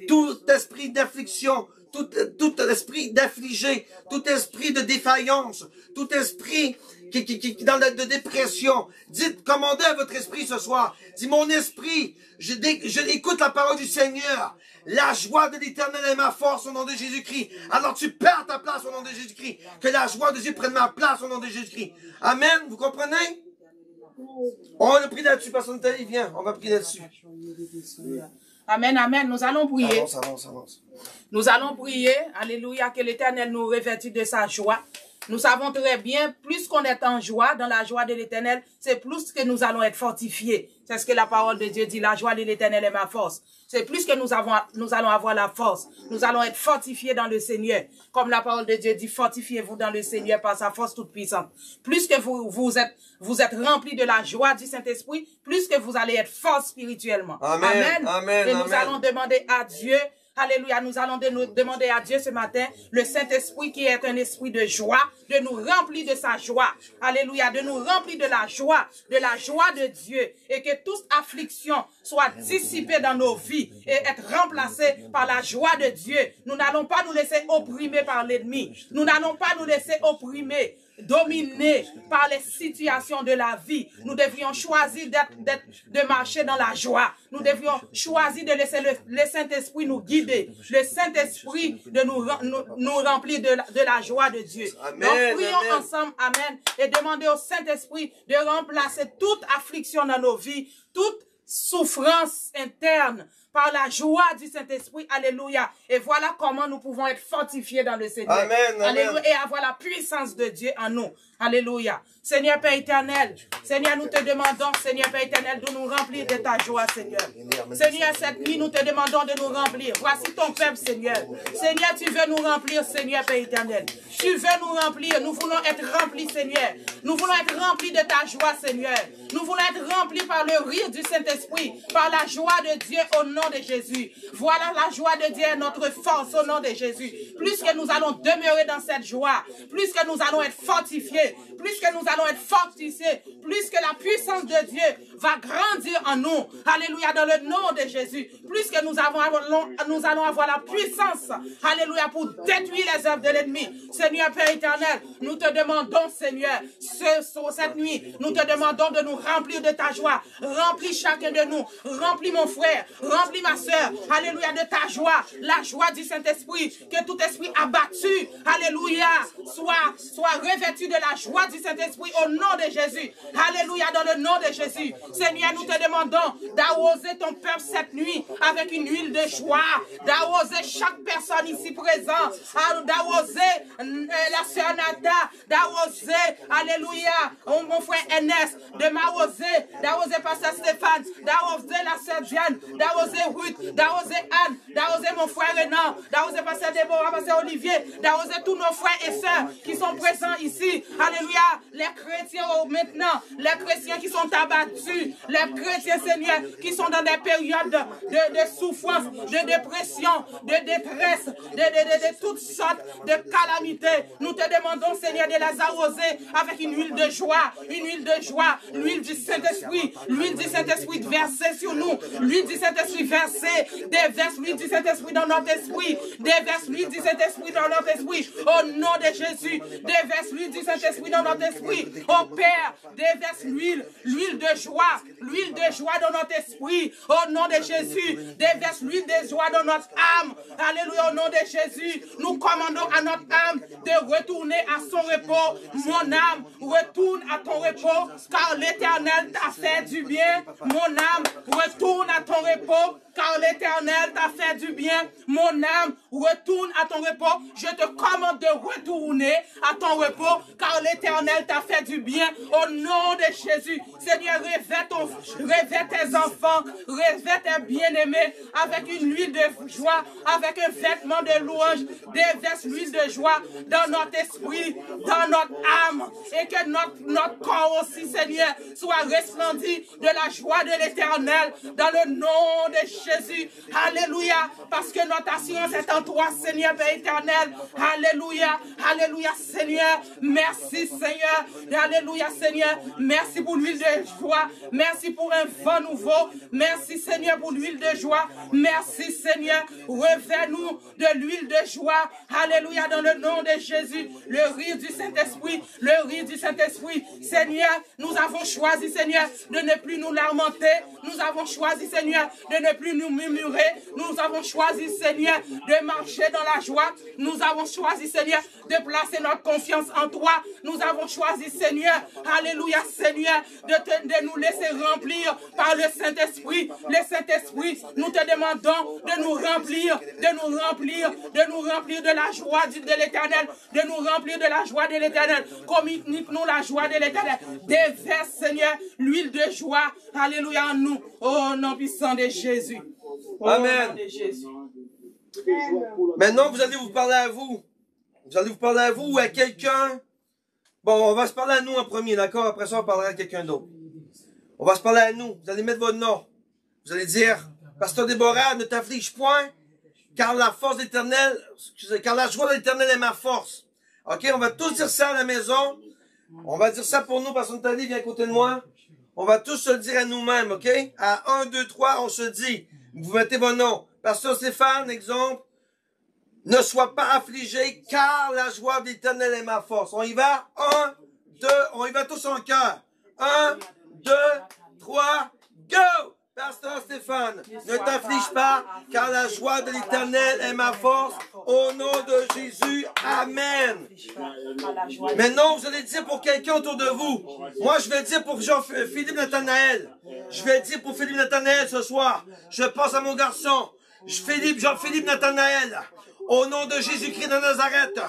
S3: Tout esprit d'affliction, tout esprit d'affligé, tout esprit de défaillance, tout esprit de dépression. Dites, commandez à votre esprit ce soir. Dis, mon esprit, je écoute la parole du Seigneur. La joie de l'Éternel est ma force au nom de Jésus-Christ. Alors tu perds ta place au nom de Jésus-Christ. Que la joie de Dieu prenne ma place au nom de Jésus-Christ. Amen. Vous comprenez? On a prié là-dessus. Personne ne vient. On va prier là-dessus.
S1: Amen, amen. Nous allons prier.
S3: Avance.
S1: Nous allons prier. Alléluia. Que l'Éternel nous revêtisse de sa joie. Nous savons très bien, plus qu'on est en joie, dans la joie de l'Éternel, c'est plus que nous allons être fortifiés. C'est ce que la parole de Dieu dit, la joie de l'Éternel est ma force. C'est plus que nous allons avoir la force. Nous allons être fortifiés dans le Seigneur. Comme la parole de Dieu dit, fortifiez-vous dans le Seigneur par sa force toute puissante. Plus que vous êtes remplis de la joie du Saint-Esprit, plus que vous allez être fort spirituellement.
S3: Amen. Amen.
S1: Et nous allons demander à Dieu. Alléluia, nous allons demander à Dieu ce matin, le Saint-Esprit qui est un esprit de joie, de nous remplir de sa joie. Alléluia, de nous remplir de la joie de Dieu. Et que toute affliction soit dissipée dans nos vies et être remplacée par la joie de Dieu. Nous n'allons pas nous laisser opprimer par l'ennemi. Nous n'allons pas nous laisser opprimer, dominés par les situations de la vie. Nous devrions choisir de marcher dans la joie. Nous devrions choisir de laisser le Saint-Esprit nous guider. Le Saint-Esprit de nous remplir de la joie de Dieu.
S3: Amen,
S1: donc prions
S3: amen.
S1: ensemble, amen, et demandez au Saint-Esprit de remplacer toute affliction dans nos vies, toute souffrance interne, par la joie du Saint-Esprit, alléluia. Et voilà comment nous pouvons être fortifiés dans le Seigneur.
S3: Amen,
S1: alléluia.
S3: amen.
S1: Et avoir la puissance de Dieu en nous. Alléluia. Seigneur Père éternel, Seigneur, nous te demandons, Seigneur Père éternel, de nous remplir de ta joie, Seigneur. Seigneur, cette nuit, nous te demandons de nous remplir. Voici ton peuple, Seigneur. Seigneur, tu veux nous remplir, Seigneur Père éternel. Tu veux nous remplir. Nous voulons être remplis, Seigneur. Nous voulons être remplis de ta joie, Seigneur. Nous voulons être remplis par le rire du Saint-Esprit, par la joie de Dieu au nom de Jésus. Voilà la joie de Dieu est notre force au nom de Jésus. Plus que nous allons demeurer dans cette joie, plus que nous allons être fortifiés, plus que nous allons être fortifiés, plus que la puissance de Dieu va grandir en nous. Alléluia, dans le nom de Jésus. Plus que nous allons avoir la puissance, alléluia, pour détruire les œuvres de l'ennemi. Seigneur Père éternel, nous te demandons, Seigneur, cette nuit, nous te demandons de nous remplir de ta joie. Remplis chacun de nous. Remplis mon frère. Remplis ma soeur. Alléluia, de ta joie. La joie du Saint-Esprit. Que tout esprit abattu, alléluia, soit revêtu de la joie du Saint-Esprit au nom de Jésus. Alléluia, dans le nom de Jésus. Seigneur, nous te demandons d'arroser ton peuple cette nuit avec une huile de joie. D'arroser chaque personne ici présente. D'arroser la sœur Nata. D'arroser, alléluia, mon frère Ernest. De m'arroser. D'arroser Pasteur Stéphane. D'arroser la sœur Diane. D'arroser Ruth. D'arroser Anne. D'arroser mon frère Renan. D'arroser Pasteur Déborah, Pasteur Olivier. D'arroser tous nos frères et sœurs qui sont présents ici. Alléluia. Les chrétiens maintenant. Les chrétiens qui sont abattus. Jésus, les chrétiens, Seigneur, qui sont dans des périodes de souffrance, de dépression, de détresse, de toutes sortes de calamités. Nous te demandons, Seigneur, de les arroser avec une huile de joie, l'huile du Saint-Esprit, versée sur nous, l'huile du Saint-Esprit versée, déverse l'huile du Saint-Esprit dans notre esprit, déverse l'huile du Saint-Esprit dans notre esprit, au nom de Jésus, déverse l'huile du Saint-Esprit dans notre esprit, au Père, déverse l'huile de joie dans notre esprit, au nom de Jésus, déverse l'huile de joie dans notre âme, alléluia, au nom de Jésus, nous commandons à notre âme de retourner à son repos, mon âme, retourne à ton repos, car l'Éternel t'a fait du bien, mon âme, retourne à ton repos, car l'Éternel t'a fait du bien, mon âme, retourne à ton repos, je te commande de retourner à ton repos, car l'Éternel t'a fait du bien, au nom de Jésus. Seigneur, revêt tes enfants, revêt tes bien-aimés, avec une huile de joie, avec un vêtement de louange, déverse l'huile de joie dans notre esprit, dans notre âme, et que notre corps aussi, Seigneur, soit resplendi de la joie de l'Éternel, dans le nom de Jésus. Alléluia, parce que notre assurance est en toi, Seigneur, Père éternel. Alléluia, alléluia, Seigneur. Merci, Seigneur. Alléluia, Seigneur. Merci pour l'huile de joie. Merci pour un vent nouveau. Merci, Seigneur, pour l'huile de joie. Merci, Seigneur. Revêt-nous de l'huile de joie. Alléluia, dans le nom de Jésus. Le rire du Saint-Esprit. Le rire du Saint-Esprit. Seigneur, nous avons choisi, Seigneur, de ne plus nous lamenter. Nous avons choisi, Seigneur, de ne plus nous murmurer. Nous avons choisi, Seigneur, de marcher dans la joie. Nous avons choisi, Seigneur, de placer notre confiance en toi. Nous avons choisi, Seigneur, alléluia, Seigneur, de nous laisser remplir par le Saint-Esprit. Le Saint-Esprit, nous te demandons de nous remplir, de la joie de l'Éternel, de nous remplir de la joie de l'Éternel. Communique-nous la joie de l'Éternel. Déverse, Seigneur, l'huile de joie, alléluia, en nous, au nom puissant de Jésus.
S3: Amen. Maintenant, vous allez vous parler à vous. Vous allez vous parler à vous ou à quelqu'un. Bon, on va se parler à nous en premier, d'accord? Après ça, on parlera à quelqu'un d'autre. On va se parler à nous. Vous allez mettre votre nom. Vous allez dire, Pasteur Déborah, ne t'afflige point, car la force de l'Éternel, car la joie de l'Éternel est ma force. OK? On va tous dire ça à la maison. On va dire ça pour nous, parce que Nathalie vient à côté de moi. On va tous se le dire à nous-mêmes, OK? À 1, 2, 3, on se dit. Vous mettez vos noms. Pasteur Stéphane, exemple. Ne sois pas affligé, car la joie de l'Éternel est ma force. On y va? 1, 2, on y va tous en cœur. 1, 2, 3, go! Pasteur Stéphane, ne t'afflige pas, car la joie de l'Éternel est ma force. Au nom de Jésus, Amen. Maintenant, vous allez dire pour quelqu'un autour de vous. Moi, je vais dire pour Jean-Philippe Nathanaël. Je vais dire pour Philippe Nathanaël ce soir. Je pense à mon garçon. Jean-Philippe Nathanaël. Au nom de Jésus-Christ de Nazareth,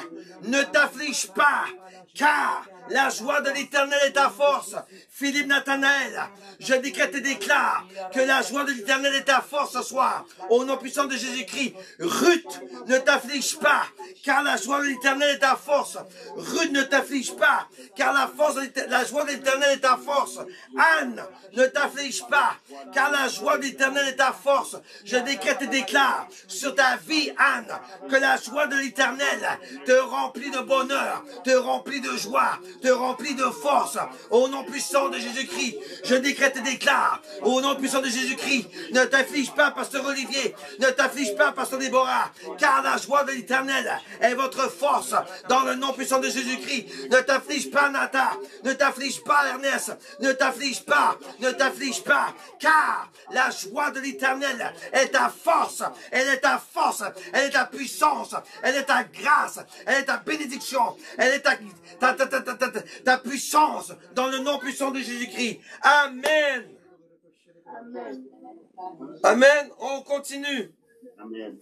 S3: ne t'afflige pas, car la joie de l'Éternel est ta force. Philippe Nathanaël, je décrète et déclare que la joie de l'Éternel est ta force ce soir. Au nom puissant de Jésus-Christ. Ruth, ne t'afflige pas, car la joie de l'Éternel est ta force. Ruth, ne t'afflige pas, car la joie de l'Éternel est ta force. Anne, ne t'afflige pas, car la joie de l'Éternel est ta force. Je décrète et déclare sur ta vie, Anne, que la joie de l'Éternel te remplit de bonheur, te remplit de joie, te remplit de force. Au nom puissant de Jésus-Christ, je décrète et déclare, au nom puissant de Jésus-Christ, ne t'afflige pas, Pasteur Olivier, ne t'afflige pas, Pasteur Déborah, car la joie de l'Éternel est votre force. Dans le nom puissant de Jésus-Christ, ne t'afflige pas, Nathan, ne t'afflige pas, Ernest, ne t'afflige pas, car la joie de l'Éternel est ta force, elle est ta force, elle est ta puissance, elle est ta grâce, elle est ta bénédiction, elle est ta puissance, dans le nom puissant de Jésus-Christ. Amen.
S4: Amen.
S3: Amen. On continue.
S2: Amen.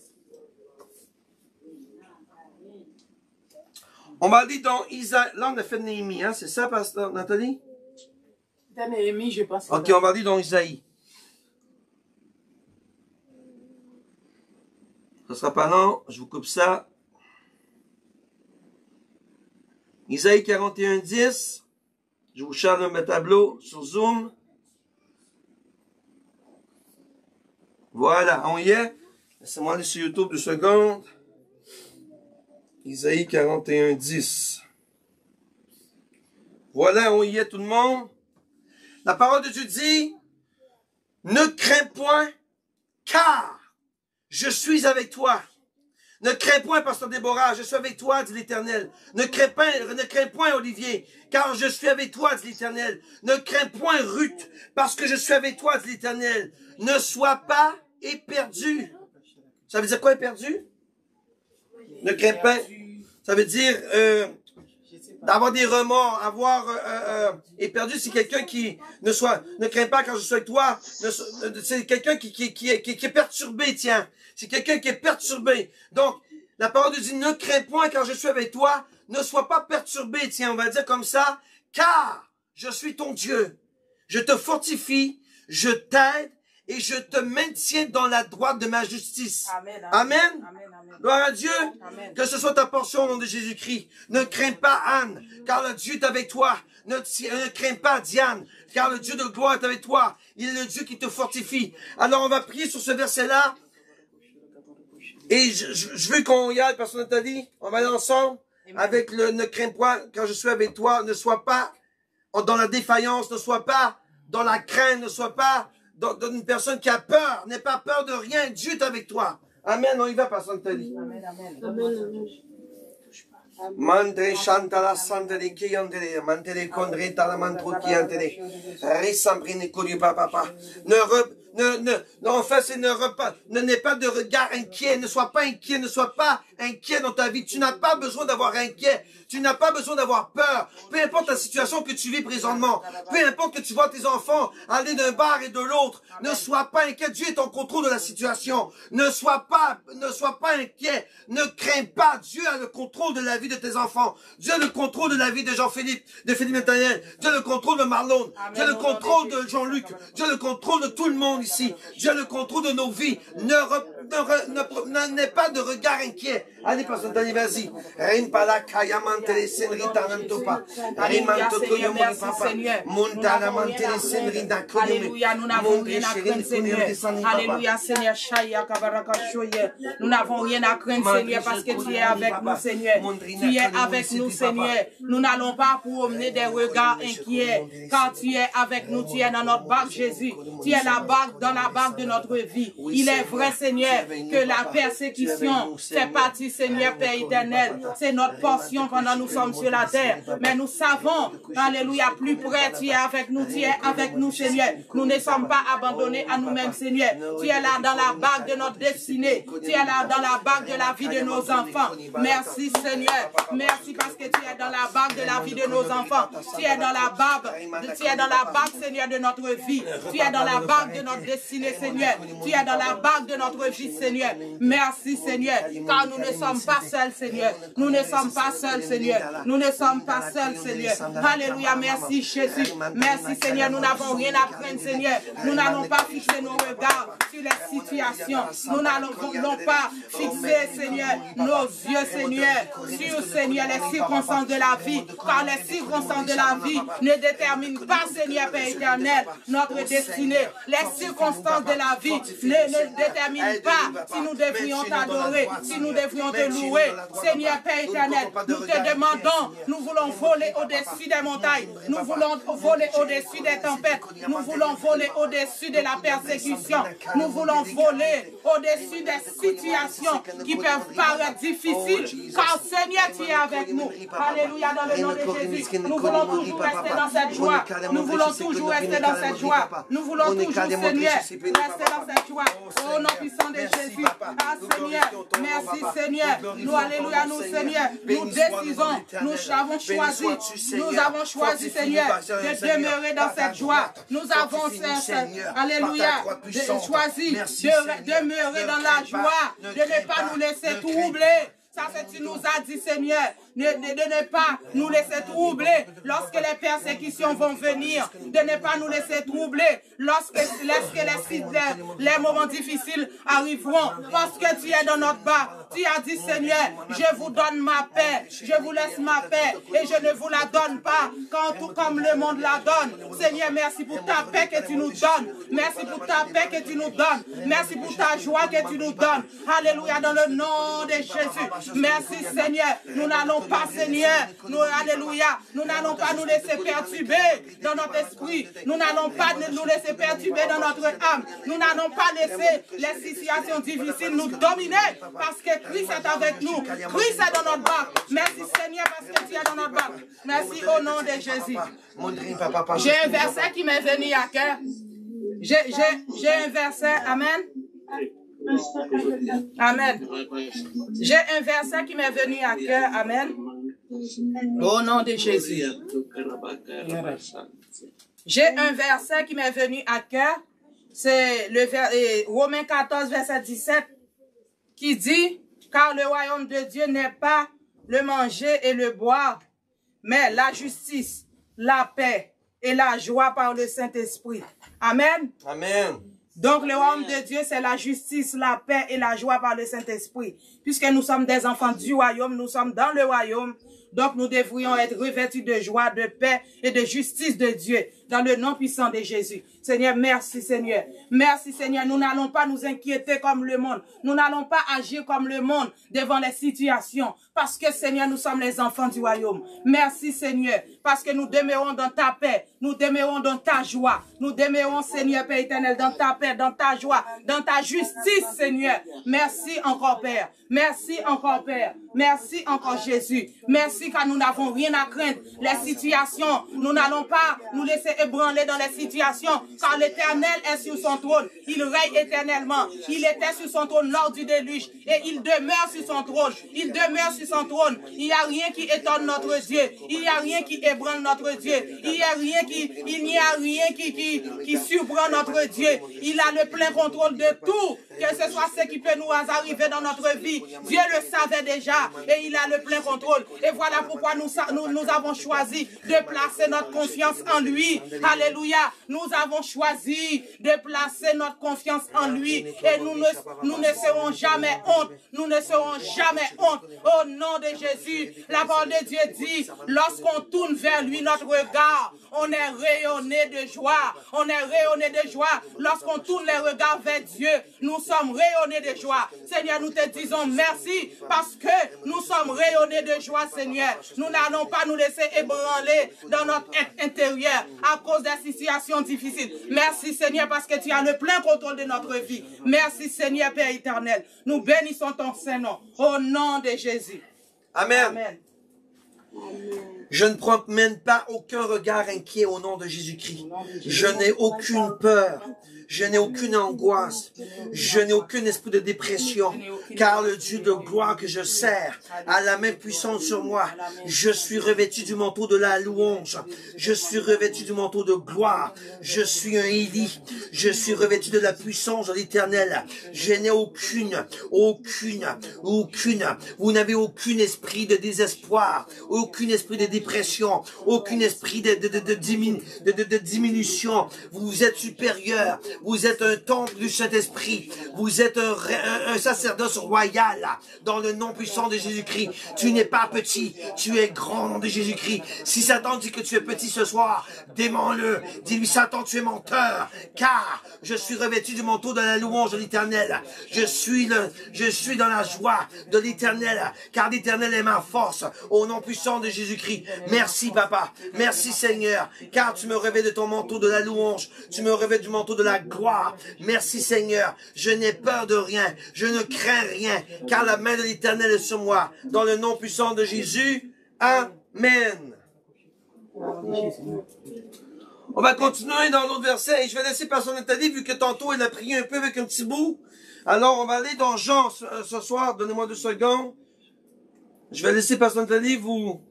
S3: On m'a dit dans Isaïe, là on a fait Néhémie, hein, c'est ça, Pasteur Nathalie?
S1: Dans Néhémie, je pense.
S3: Ok, on m'a dit dans Isaïe. Ça sera pas long, je vous coupe ça. Isaïe 41, 10. Je vous charge mes tableaux sur Zoom. Voilà, on y est. Laissez-moi aller sur YouTube 2 secondes. Isaïe 41, 10. Voilà, on y est tout le monde. La parole de Dieu dit, ne crains point, car je suis avec toi. Ne crains point, pasteur Déborah, je suis avec toi, dit l'Éternel. Ne crains point, Olivier, car je suis avec toi, dit l'Éternel. Ne crains point, Ruth, parce que je suis avec toi, dit l'Éternel. Ne sois pas éperdu. Ça veut dire quoi, éperdu? Ne crains pas. Ça veut dire d'avoir des remords, éperdu, c'est quelqu'un qui ne craint pas quand je suis avec toi. C'est quelqu'un qui est perturbé, tiens. C'est quelqu'un qui est perturbé. Donc, la parole de Dieu dit, ne crains point quand je suis avec toi. Ne sois pas perturbé, tiens, on va dire comme ça. Car je suis ton Dieu. Je te fortifie, je t'aide et je te maintiens dans la droite de ma justice. Amen. Amen. Amen. Amen. Gloire à Dieu. Amen. Que ce soit ta portion au nom de Jésus-Christ. Ne crains pas Anne, car le Dieu est avec toi. Ne crains pas Diane, car le Dieu de gloire est avec toi. Il est le Dieu qui te fortifie. Alors on va prier sur ce verset-là. Et je veux qu'on y aille, personne Nathalie. On va aller ensemble. Amen. Avec le ne crains point quand je suis avec toi. Ne sois pas dans la défaillance. Ne sois pas dans la crainte. Ne sois pas dans une personne qui a peur. N'aie pas peur de rien. Dieu est avec toi. Amen. On y va, personne Nathalie. Amen. Amen. Amen. Mandre chantala sandere qui andere mantere condre tala mantro qui andere resambrine connu papa. En fait, n'aie pas de regard inquiet, ne sois pas inquiet dans ta vie. Tu n'as pas besoin d'avoir inquiet. Tu n'as pas besoin d'avoir peur. Peu importe la situation que tu vis présentement. Peu importe que tu vois tes enfants aller d'un bar et de l'autre. Ne sois pas inquiet. Dieu est en contrôle de la situation. Ne sois pas inquiet. Ne crains pas. Dieu a le contrôle de la vie de tes enfants. Dieu a le contrôle de la vie de Jean-Philippe, de Philippe Nathaniel. Dieu a le contrôle de Marlon. Dieu a le contrôle de Jean-Luc. Dieu a le contrôle de tout le monde ici. Dieu a le contrôle de nos vies. N'aie pas de regard inquiet. Allez, personne, allez, vas-y.
S1: Alléluia, nous n'avons rien à craindre, Seigneur. Alléluia, Seigneur. Nous n'avons rien à craindre, Seigneur, parce que tu es avec nous, Seigneur. Tu es avec nous, Seigneur. Nous n'allons pas promener des regards inquiets. Quand tu es avec nous, tu es dans notre barque, Jésus. Tu es dans la barque de notre vie. Il est vrai, Seigneur, que la persécution fait partie, Seigneur, Père éternel. C'est notre portion pendant que nous sommes sur la terre. Mais nous savons, alléluia, plus près, tu es avec nous, Seigneur. Nous ne sommes pas abandonnés à nous-mêmes, Seigneur. Tu es là dans la barque de notre destinée. Tu es là dans la barque de la vie de nos enfants. Merci, Seigneur. Merci parce que tu es dans la barque de la vie de nos enfants. Tu es dans la barque, Seigneur, de notre vie. Tu es dans la barque de notre destinée, Seigneur. Tu es dans la barque de notre vie, Seigneur. Merci, Seigneur, car nous ne sommes pas seuls, Seigneur. Nous ne sommes pas seuls, Seigneur. Nous ne sommes pas seuls, Seigneur. Alléluia, merci, Jésus. Merci, Seigneur. Nous n'avons rien à craindre, Seigneur. Nous n'allons pas fixer nos regards sur les situations. Nous n'allons pas fixer, Seigneur, nos yeux, Seigneur, sur, Seigneur, les circonstances de la vie. Car les circonstances de la vie ne déterminent pas, Seigneur, Père éternel, notre destinée. Les circonstances de la vie ne déterminent pas si nous devrions t'adorer, si nous devrions te louer. Seigneur, Père éternel, nous te demandons, nous voulons voler au-dessus des montagnes, nous voulons voler au-dessus des tempêtes, nous voulons voler au-dessus de la persécution, nous voulons voler au-dessus des situations qui peuvent paraître difficiles, car Seigneur, tu es avec nous. Alléluia, dans le nom de Jésus. Nous voulons toujours rester dans cette joie. Nous voulons toujours rester dans cette joie. Nous voulons toujours, Seigneur, rester dans cette joie. Au nom puissant de Jésus. Ah, Seigneur, merci, Seigneur. Nous, alléluia, nous, Seigneur, nous décidons, nous avons choisi, Seigneur, de demeurer dans cette joie. Nous avons, alléluia, choisi de demeurer dans la joie, de ne pas nous laisser troubler. Ça, c'est tu nous as dit, Seigneur. ne pas nous laisser troubler lorsque les persécutions vont venir, de ne pas nous laisser troubler lorsque les moments difficiles arriveront, parce que tu es dans notre bas. Tu as dit, Seigneur, je vous donne ma paix, je vous laisse ma paix et je ne vous la donne pas tout comme le monde la donne. Seigneur, merci pour ta paix que tu nous donnes. Merci pour ta paix que tu nous donnes. Merci pour ta joie que tu nous donnes. Alléluia, dans le nom de Jésus. Merci, Seigneur. Nous n'allons pas, Seigneur, alléluia, nous n'allons pas nous laisser perturber dans notre esprit. Nous n'allons pas nous laisser perturber dans notre âme. Nous n'allons pas laisser les situations difficiles nous dominer parce que Christ est avec nous. Christ est dans notre bas. Merci, Seigneur, parce que tu es dans notre bas. Merci au nom de Jésus. J'ai un verset qui m'est venu à cœur. J'ai un verset, amen. Amen. J'ai un verset qui m'est venu à cœur, amen. Au nom de Jésus. J'ai un verset qui m'est venu à cœur. C'est le Romains 14, verset 17, qui dit, car le royaume de Dieu n'est pas le manger et le boire, mais la justice, la paix et la joie par le Saint-Esprit. Amen.
S3: Amen.
S1: Donc, le royaume de Dieu, c'est la justice, la paix et la joie par le Saint-Esprit. Puisque nous sommes des enfants du royaume, nous sommes dans le royaume. Donc, nous devrions être revêtus de joie, de paix et de justice de Dieu, dans le nom puissant de Jésus. Seigneur, merci Seigneur. Merci Seigneur. Nous n'allons pas nous inquiéter comme le monde. Nous n'allons pas agir comme le monde devant les situations. Parce que Seigneur, nous sommes les enfants du royaume. Merci Seigneur. Parce que nous demeurons dans ta paix. Nous demeurons dans ta joie. Nous demeurons Seigneur Père éternel dans ta paix, dans ta joie, dans ta justice Seigneur. Merci encore Père. Merci encore Père. Merci encore Jésus. Merci car nous n'avons rien à craindre. Les situations, nous n'allons pas nous laisser ébranler dans les situations. Car l'Éternel est sur son trône. Il règne éternellement. Il était sur son trône lors du déluge. Et il demeure sur son trône. Il demeure sur son trône. Il n'y a rien qui étonne notre Dieu. Il n'y a rien qui ébranle notre Dieu. Il n'y a rien qui surprend notre Dieu. Il a le plein contrôle de tout. Que ce soit ce qui peut nous arriver dans notre vie. Dieu le savait déjà. Et il a le plein contrôle. Et voilà pourquoi nous avons choisi de placer notre confiance en lui. Alléluia. Nous avons choisi de placer notre confiance en lui. Et nous ne serons jamais honte. Nous ne serons jamais honte. Au nom de Jésus, la parole de Dieu dit, lorsqu'on tourne vers lui notre regard, on est rayonné de joie. On est rayonné de joie. Lorsqu'on tourne les regards vers Dieu, nous sommes rayonnés de joie. Seigneur, nous te disons merci parce que nous sommes rayonnés de joie, Seigneur. Nous n'allons pas nous laisser ébranler dans notre être intérieur à cause des situations difficiles. Merci, Seigneur, parce que tu as le plein contrôle de notre vie. Merci, Seigneur, Père éternel. Nous bénissons ton Saint-Nom au nom de Jésus.
S3: Amen.
S1: Amen.
S3: Je ne promène pas aucun regard inquiet au nom de Jésus-Christ. Je n'ai aucune peur. Je n'ai aucune angoisse. Je n'ai aucun esprit de dépression. Car le Dieu de gloire que je sers a la main puissante sur moi. Je suis revêtu du manteau de la louange. Je suis revêtu du manteau de gloire. Je suis un Élie. Je suis revêtu de la puissance de l'Éternel. Je n'ai aucune. Vous n'avez aucun esprit de désespoir. Aucun esprit de dépression. Aucun esprit de diminution. Vous êtes supérieur. Vous êtes un temple du Saint-Esprit. Vous êtes un sacerdoce royal dans le nom puissant de Jésus-Christ. Tu n'es pas petit, tu es grand au nom de Jésus-Christ. Si Satan dit que tu es petit ce soir, dément-le. Dis-lui, Satan, tu es menteur, car je suis revêtu du manteau de la louange de l'Éternel. Je suis dans la joie de l'Éternel, car l'Éternel est ma force au nom puissant de Jésus-Christ. Merci, Papa. Merci, Seigneur, car tu me revêts de ton manteau de la louange. Tu me revêts du manteau de la gloire. Merci Seigneur, je n'ai peur de rien, je ne crains rien, car la main de l'Éternel est sur moi. Dans le nom puissant de Jésus, Amen. On va continuer dans l'autre verset, et je vais laisser Pasteur Nathalie, vu que tantôt elle a prié un peu avec un petit bout. Alors on va aller dans Jean ce soir, donnez-moi 2 secondes. Je vais laisser Pasteur Nathalie vous...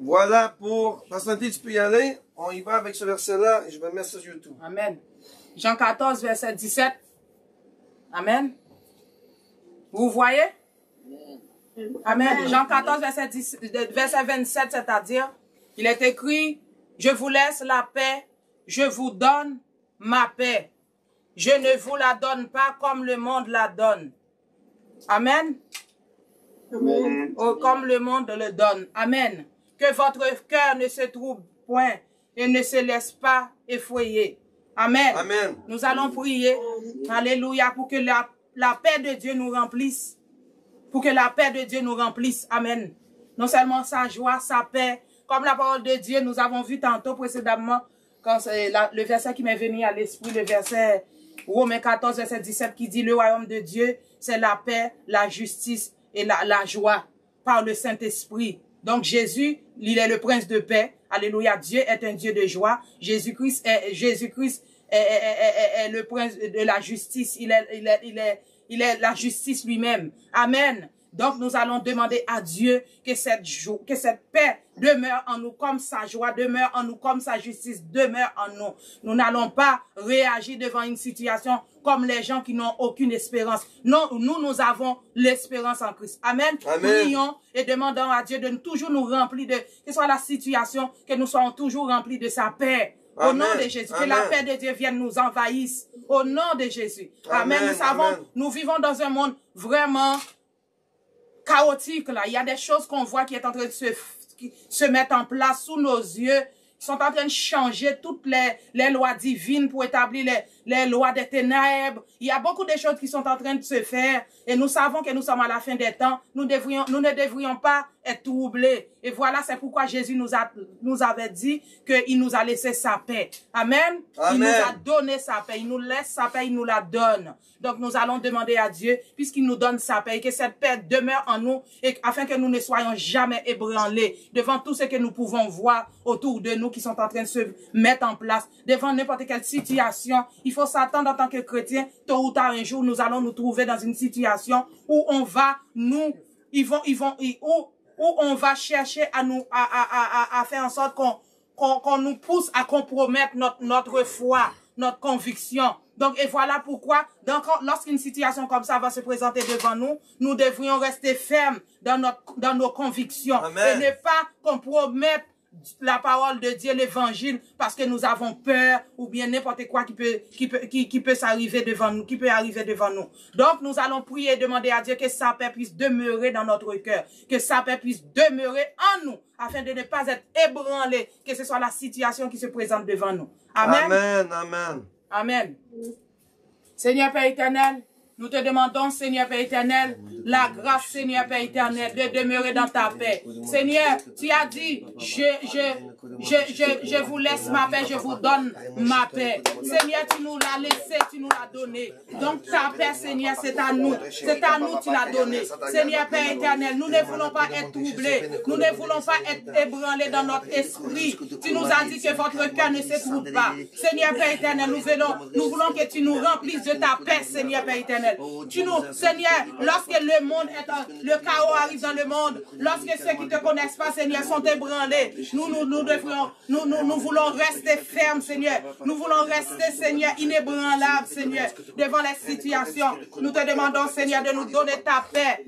S3: Voilà pour... Pasteur Nathalie, tu peux y aller. On y va avec ce verset-là et je vais mettre ça sur YouTube.
S1: Amen. Jean 14, verset 17. Amen. Vous voyez? Amen. Jean 14, verset 27, c'est-à-dire, il est écrit, je vous laisse la paix, je vous donne ma paix. Je ne vous la donne pas comme le monde la donne. Amen.
S4: Amen.
S1: Oh, comme le monde le donne. Amen. Que votre cœur ne se trouble point et ne se laisse pas effrayer. Amen.
S3: Amen.
S1: Nous allons prier. Alléluia. Pour que la paix de Dieu nous remplisse. Pour que la paix de Dieu nous remplisse. Amen. Non seulement sa joie, sa paix. Comme la parole de Dieu, nous avons vu tantôt précédemment, quand le verset qui m'est venu à l'esprit, le verset Romains 14, verset 17, qui dit le royaume de Dieu, c'est la paix, la justice et la joie par le Saint-Esprit. Donc Jésus, il est le prince de paix. Alléluia. Dieu est un Dieu de joie. Jésus-Christ est le prince de la justice. Il est la justice lui-même. Amen. Donc nous allons demander à Dieu que cette paix demeure en nous comme sa joie, demeure en nous comme sa justice, demeure en nous. Nous n'allons pas réagir devant une situation comme les gens qui n'ont aucune espérance. Non, nous avons l'espérance en Christ. Amen.
S3: Amen.
S1: Prions et demandons à Dieu de toujours nous remplir de, que soit la situation, que nous soyons toujours remplis de sa paix. Au nom de Jésus, que la paix de Dieu vienne nous envahisse. Au nom de Jésus. Amen. Nous savons, nous vivons dans un monde vraiment chaotique là. Il y a des choses qu'on voit qui est en train de se mettre en place sous nos yeux. Ils sont en train de changer toutes les lois divines pour établir les lois des ténèbres. Il y a beaucoup de choses qui sont en train de se faire. Et nous savons que nous sommes à la fin des temps. Nous ne devrions pas être troublés. Et voilà, c'est pourquoi Jésus nous avait dit qu'il nous a laissé sa paix. Amen.
S3: Amen.
S1: Il nous a donné sa paix. Il nous laisse sa paix, il nous la donne. Donc nous allons demander à Dieu, puisqu'il nous donne sa paix, et que cette paix demeure en nous, et afin que nous ne soyons jamais ébranlés devant tout ce que nous pouvons voir autour de nous qui sont en train de se mettre en place, devant n'importe quelle situation. Il faut s'attendre en tant que chrétien, tôt ou tard un jour, nous allons nous trouver dans une situation où on va où on va chercher à faire en sorte qu'on nous pousse à compromettre notre foi, notre conviction. Donc, et voilà pourquoi, lorsqu'une situation comme ça va se présenter devant nous, nous devrions rester fermes dans nos convictions.
S3: Amen.
S1: Et ne pas compromettre la parole de Dieu, l'évangile, parce que nous avons peur ou bien n'importe quoi qui peut s'arriver devant nous, qui peut arriver devant nous. Donc, nous allons prier et demander à Dieu que sa paix puisse demeurer dans notre cœur, que sa paix puisse demeurer en nous, afin de ne pas être ébranlés, que ce soit la situation qui se présente devant nous. Amen.
S3: Amen. Amen.
S1: Amen. Seigneur Père éternel, nous te demandons, Seigneur Père éternel, la grâce, Seigneur Père éternel, de demeurer dans ta paix. Seigneur, tu as dit, je vous laisse ma paix, je vous donne ma paix. Seigneur, tu nous l'as laissé, tu nous l'as donné. Donc ta paix, Seigneur, c'est à nous. C'est à nous, tu l'as donné. Seigneur Père éternel, nous ne voulons pas être troublés. Nous ne voulons pas être ébranlés dans notre esprit. Tu nous as dit que votre cœur ne se trouble pas. Seigneur Père éternel, nous voulons que tu nous remplisses de ta paix, Seigneur Père éternel. Seigneur, lorsque le chaos arrive dans le monde, lorsque ceux qui ne te connaissent pas, Seigneur, sont ébranlés, nous voulons rester fermes, Seigneur. Nous voulons rester, Seigneur, inébranlables, Seigneur, devant les situations. Nous te demandons, Seigneur, de nous donner ta paix.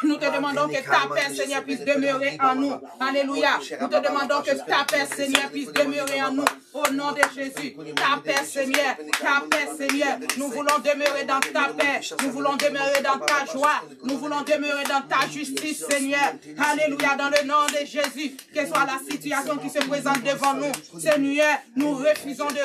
S1: Nous te demandons que ta paix, Seigneur, puisse demeurer en nous. Alléluia. Nous te demandons que ta paix, Seigneur, puisse demeurer en nous. Au nom de Jésus. Ta paix, Seigneur. Ta paix, Seigneur. Nous voulons demeurer dans ta paix. Nous voulons demeurer dans ta joie. Nous voulons demeurer dans ta justice, Seigneur. Alléluia. Dans le nom de Jésus. Quelle soit la situation qui se présente devant nous. Seigneur, nous refusons de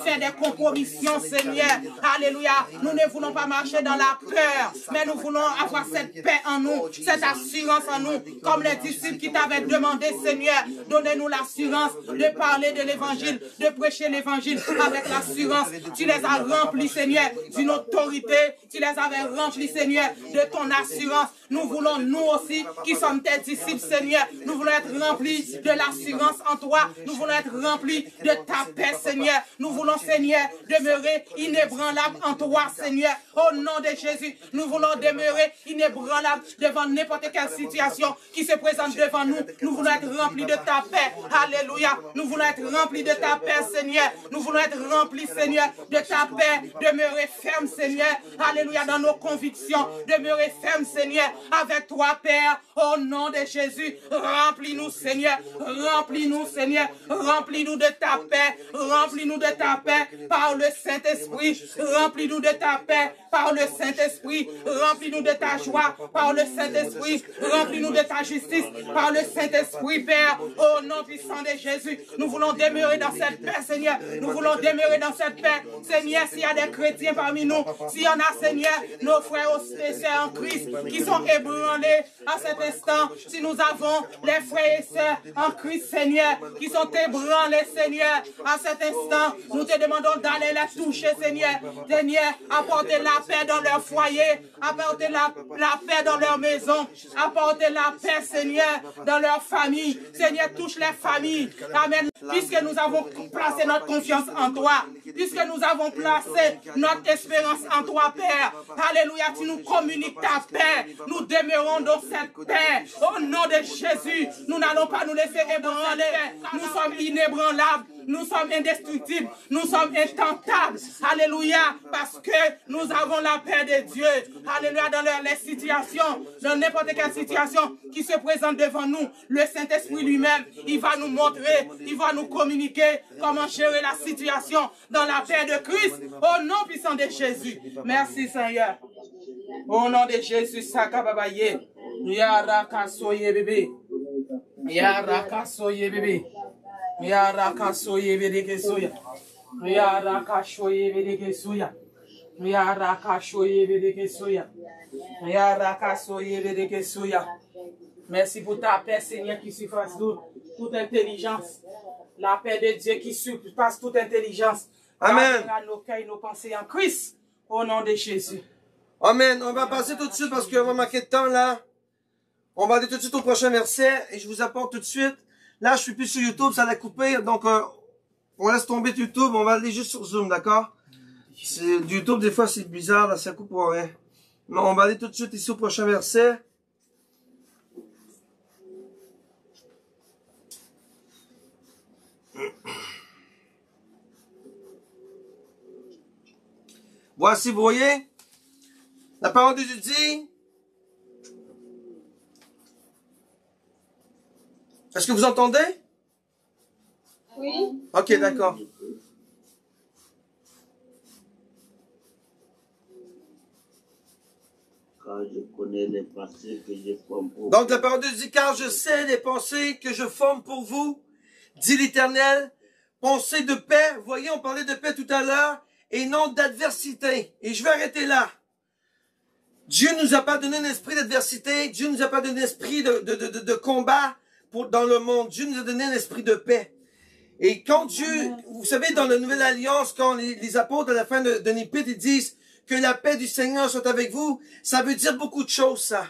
S1: faire des compromissions, Seigneur. Alléluia. Nous ne voulons pas marcher dans la peur, mais nous voulons avoir cette paix en nous, cette assurance en nous, comme les disciples qui t'avaient demandé, Seigneur, donnez-nous l'assurance de parler de l'évangile, de prêcher l'évangile avec l'assurance. Tu les as remplis, Seigneur, d'une autorité, tu les avais remplis, Seigneur, de ton assurance, Nous voulons, nous aussi, qui sommes tes disciples, Seigneur, nous voulons être remplis de l'assurance en toi. Nous voulons être remplis de ta paix, Seigneur. Nous voulons, Seigneur, demeurer inébranlables en toi, Seigneur. Au nom de Jésus, nous voulons demeurer inébranlables devant n'importe quelle situation qui se présente devant nous. Nous voulons être remplis de ta paix. Alléluia. Nous voulons être remplis de ta paix, Seigneur. Nous voulons être remplis, Seigneur, de ta paix. Demeurer ferme, Seigneur. Alléluia. Dans nos convictions. Demeurer ferme, Seigneur. Avec toi, Père. Au nom de Jésus. Remplis-nous, Seigneur. Remplis-nous, Seigneur. Remplis-nous de ta paix. Remplis-nous de ta paix par le Saint-Esprit. Remplis-nous de ta paix par le Saint-Esprit. Remplis-nous de ta joie par le Saint-Esprit. Remplis-nous de ta justice par le Saint-Esprit, Père. Au nom puissant de Jésus, nous voulons demeurer dans cette paix, Seigneur. Nous voulons demeurer dans cette paix. Seigneur, s'il y a des chrétiens parmi nous, s'il y en a, Seigneur, nos frères et sœurs en Christ qui sont ébranlés à cet instant, si nous avons les frères et sœurs en Christ, Seigneur, qui sont ébranlés, Seigneur, à cet instant, nous te demandons d'aller les toucher, Seigneur. Seigneur, apporter la paix dans leur foyer, apporter la paix dans leur maison, apporter la paix, Seigneur, dans leur famille. Seigneur, touche les familles. Amen. Puisque nous avons placé notre confiance en toi, puisque nous avons placé notre espérance en toi, Père. Alléluia, tu nous communiques ta paix. Nous demeurons dans cette paix. Au nom de Jésus, nous n'allons pas nous laisser ébranler. Nous sommes inébranlables. Nous sommes indestructibles. Nous sommes intentables. Alléluia. Parce que nous avons la paix de Dieu. Alléluia. Dans les situations, dans n'importe quelle situation qui se présente devant nous, le Saint-Esprit lui-même, il va nous montrer, il va nous communiquer comment gérer la situation dans la paix de Christ. Au nom puissant de Jésus. Merci, Seigneur. Au nom de Jésus, Sakababaye. Yarakasoye bébé. Yarakasoye bébé. Yarakasoye bébé soya. Yarakasoye bébé soya. Yarakasoye bébé soya. Yarakasoye bébé soya. Merci pour ta paix, Seigneur, qui surpasse toute intelligence. La paix de Dieu qui surpasse toute intelligence.
S3: Amen.
S1: Nos cœurs et nos pensées en Christ. Au nom de Jésus.
S3: Amen. On va passer tout de suite parce qu'on va manquer de temps là. On va aller tout de suite au prochain verset et je vous apporte tout de suite. Là, je suis plus sur YouTube, ça l'a coupé. Donc, on laisse tomber YouTube, on va aller juste sur Zoom, d'accord? YouTube, des fois, c'est bizarre, là, ça coupe pour rien. Mais on va aller tout de suite ici au prochain verset. Voici, vous voyez, la parole de Dieu dit, est-ce que vous entendez?
S5: Oui.
S3: Ok, d'accord.
S2: Car je connais les pensées que je forme pour
S3: Donc la parole de Dieu dit, car je sais les pensées que je forme pour vous, dit l'Éternel, pensées de paix. Vous voyez, on parlait de paix tout à l'heure, et non d'adversité. Et je vais arrêter là. Dieu nous a pas donné un esprit d'adversité, Dieu nous a pas donné un esprit de combat dans le monde. Dieu nous a donné un esprit de paix. Et quand Dieu, vous savez, dans la Nouvelle Alliance, quand les apôtres à la fin d'un épître, ils disent que la paix du Seigneur soit avec vous, ça veut dire beaucoup de choses, ça.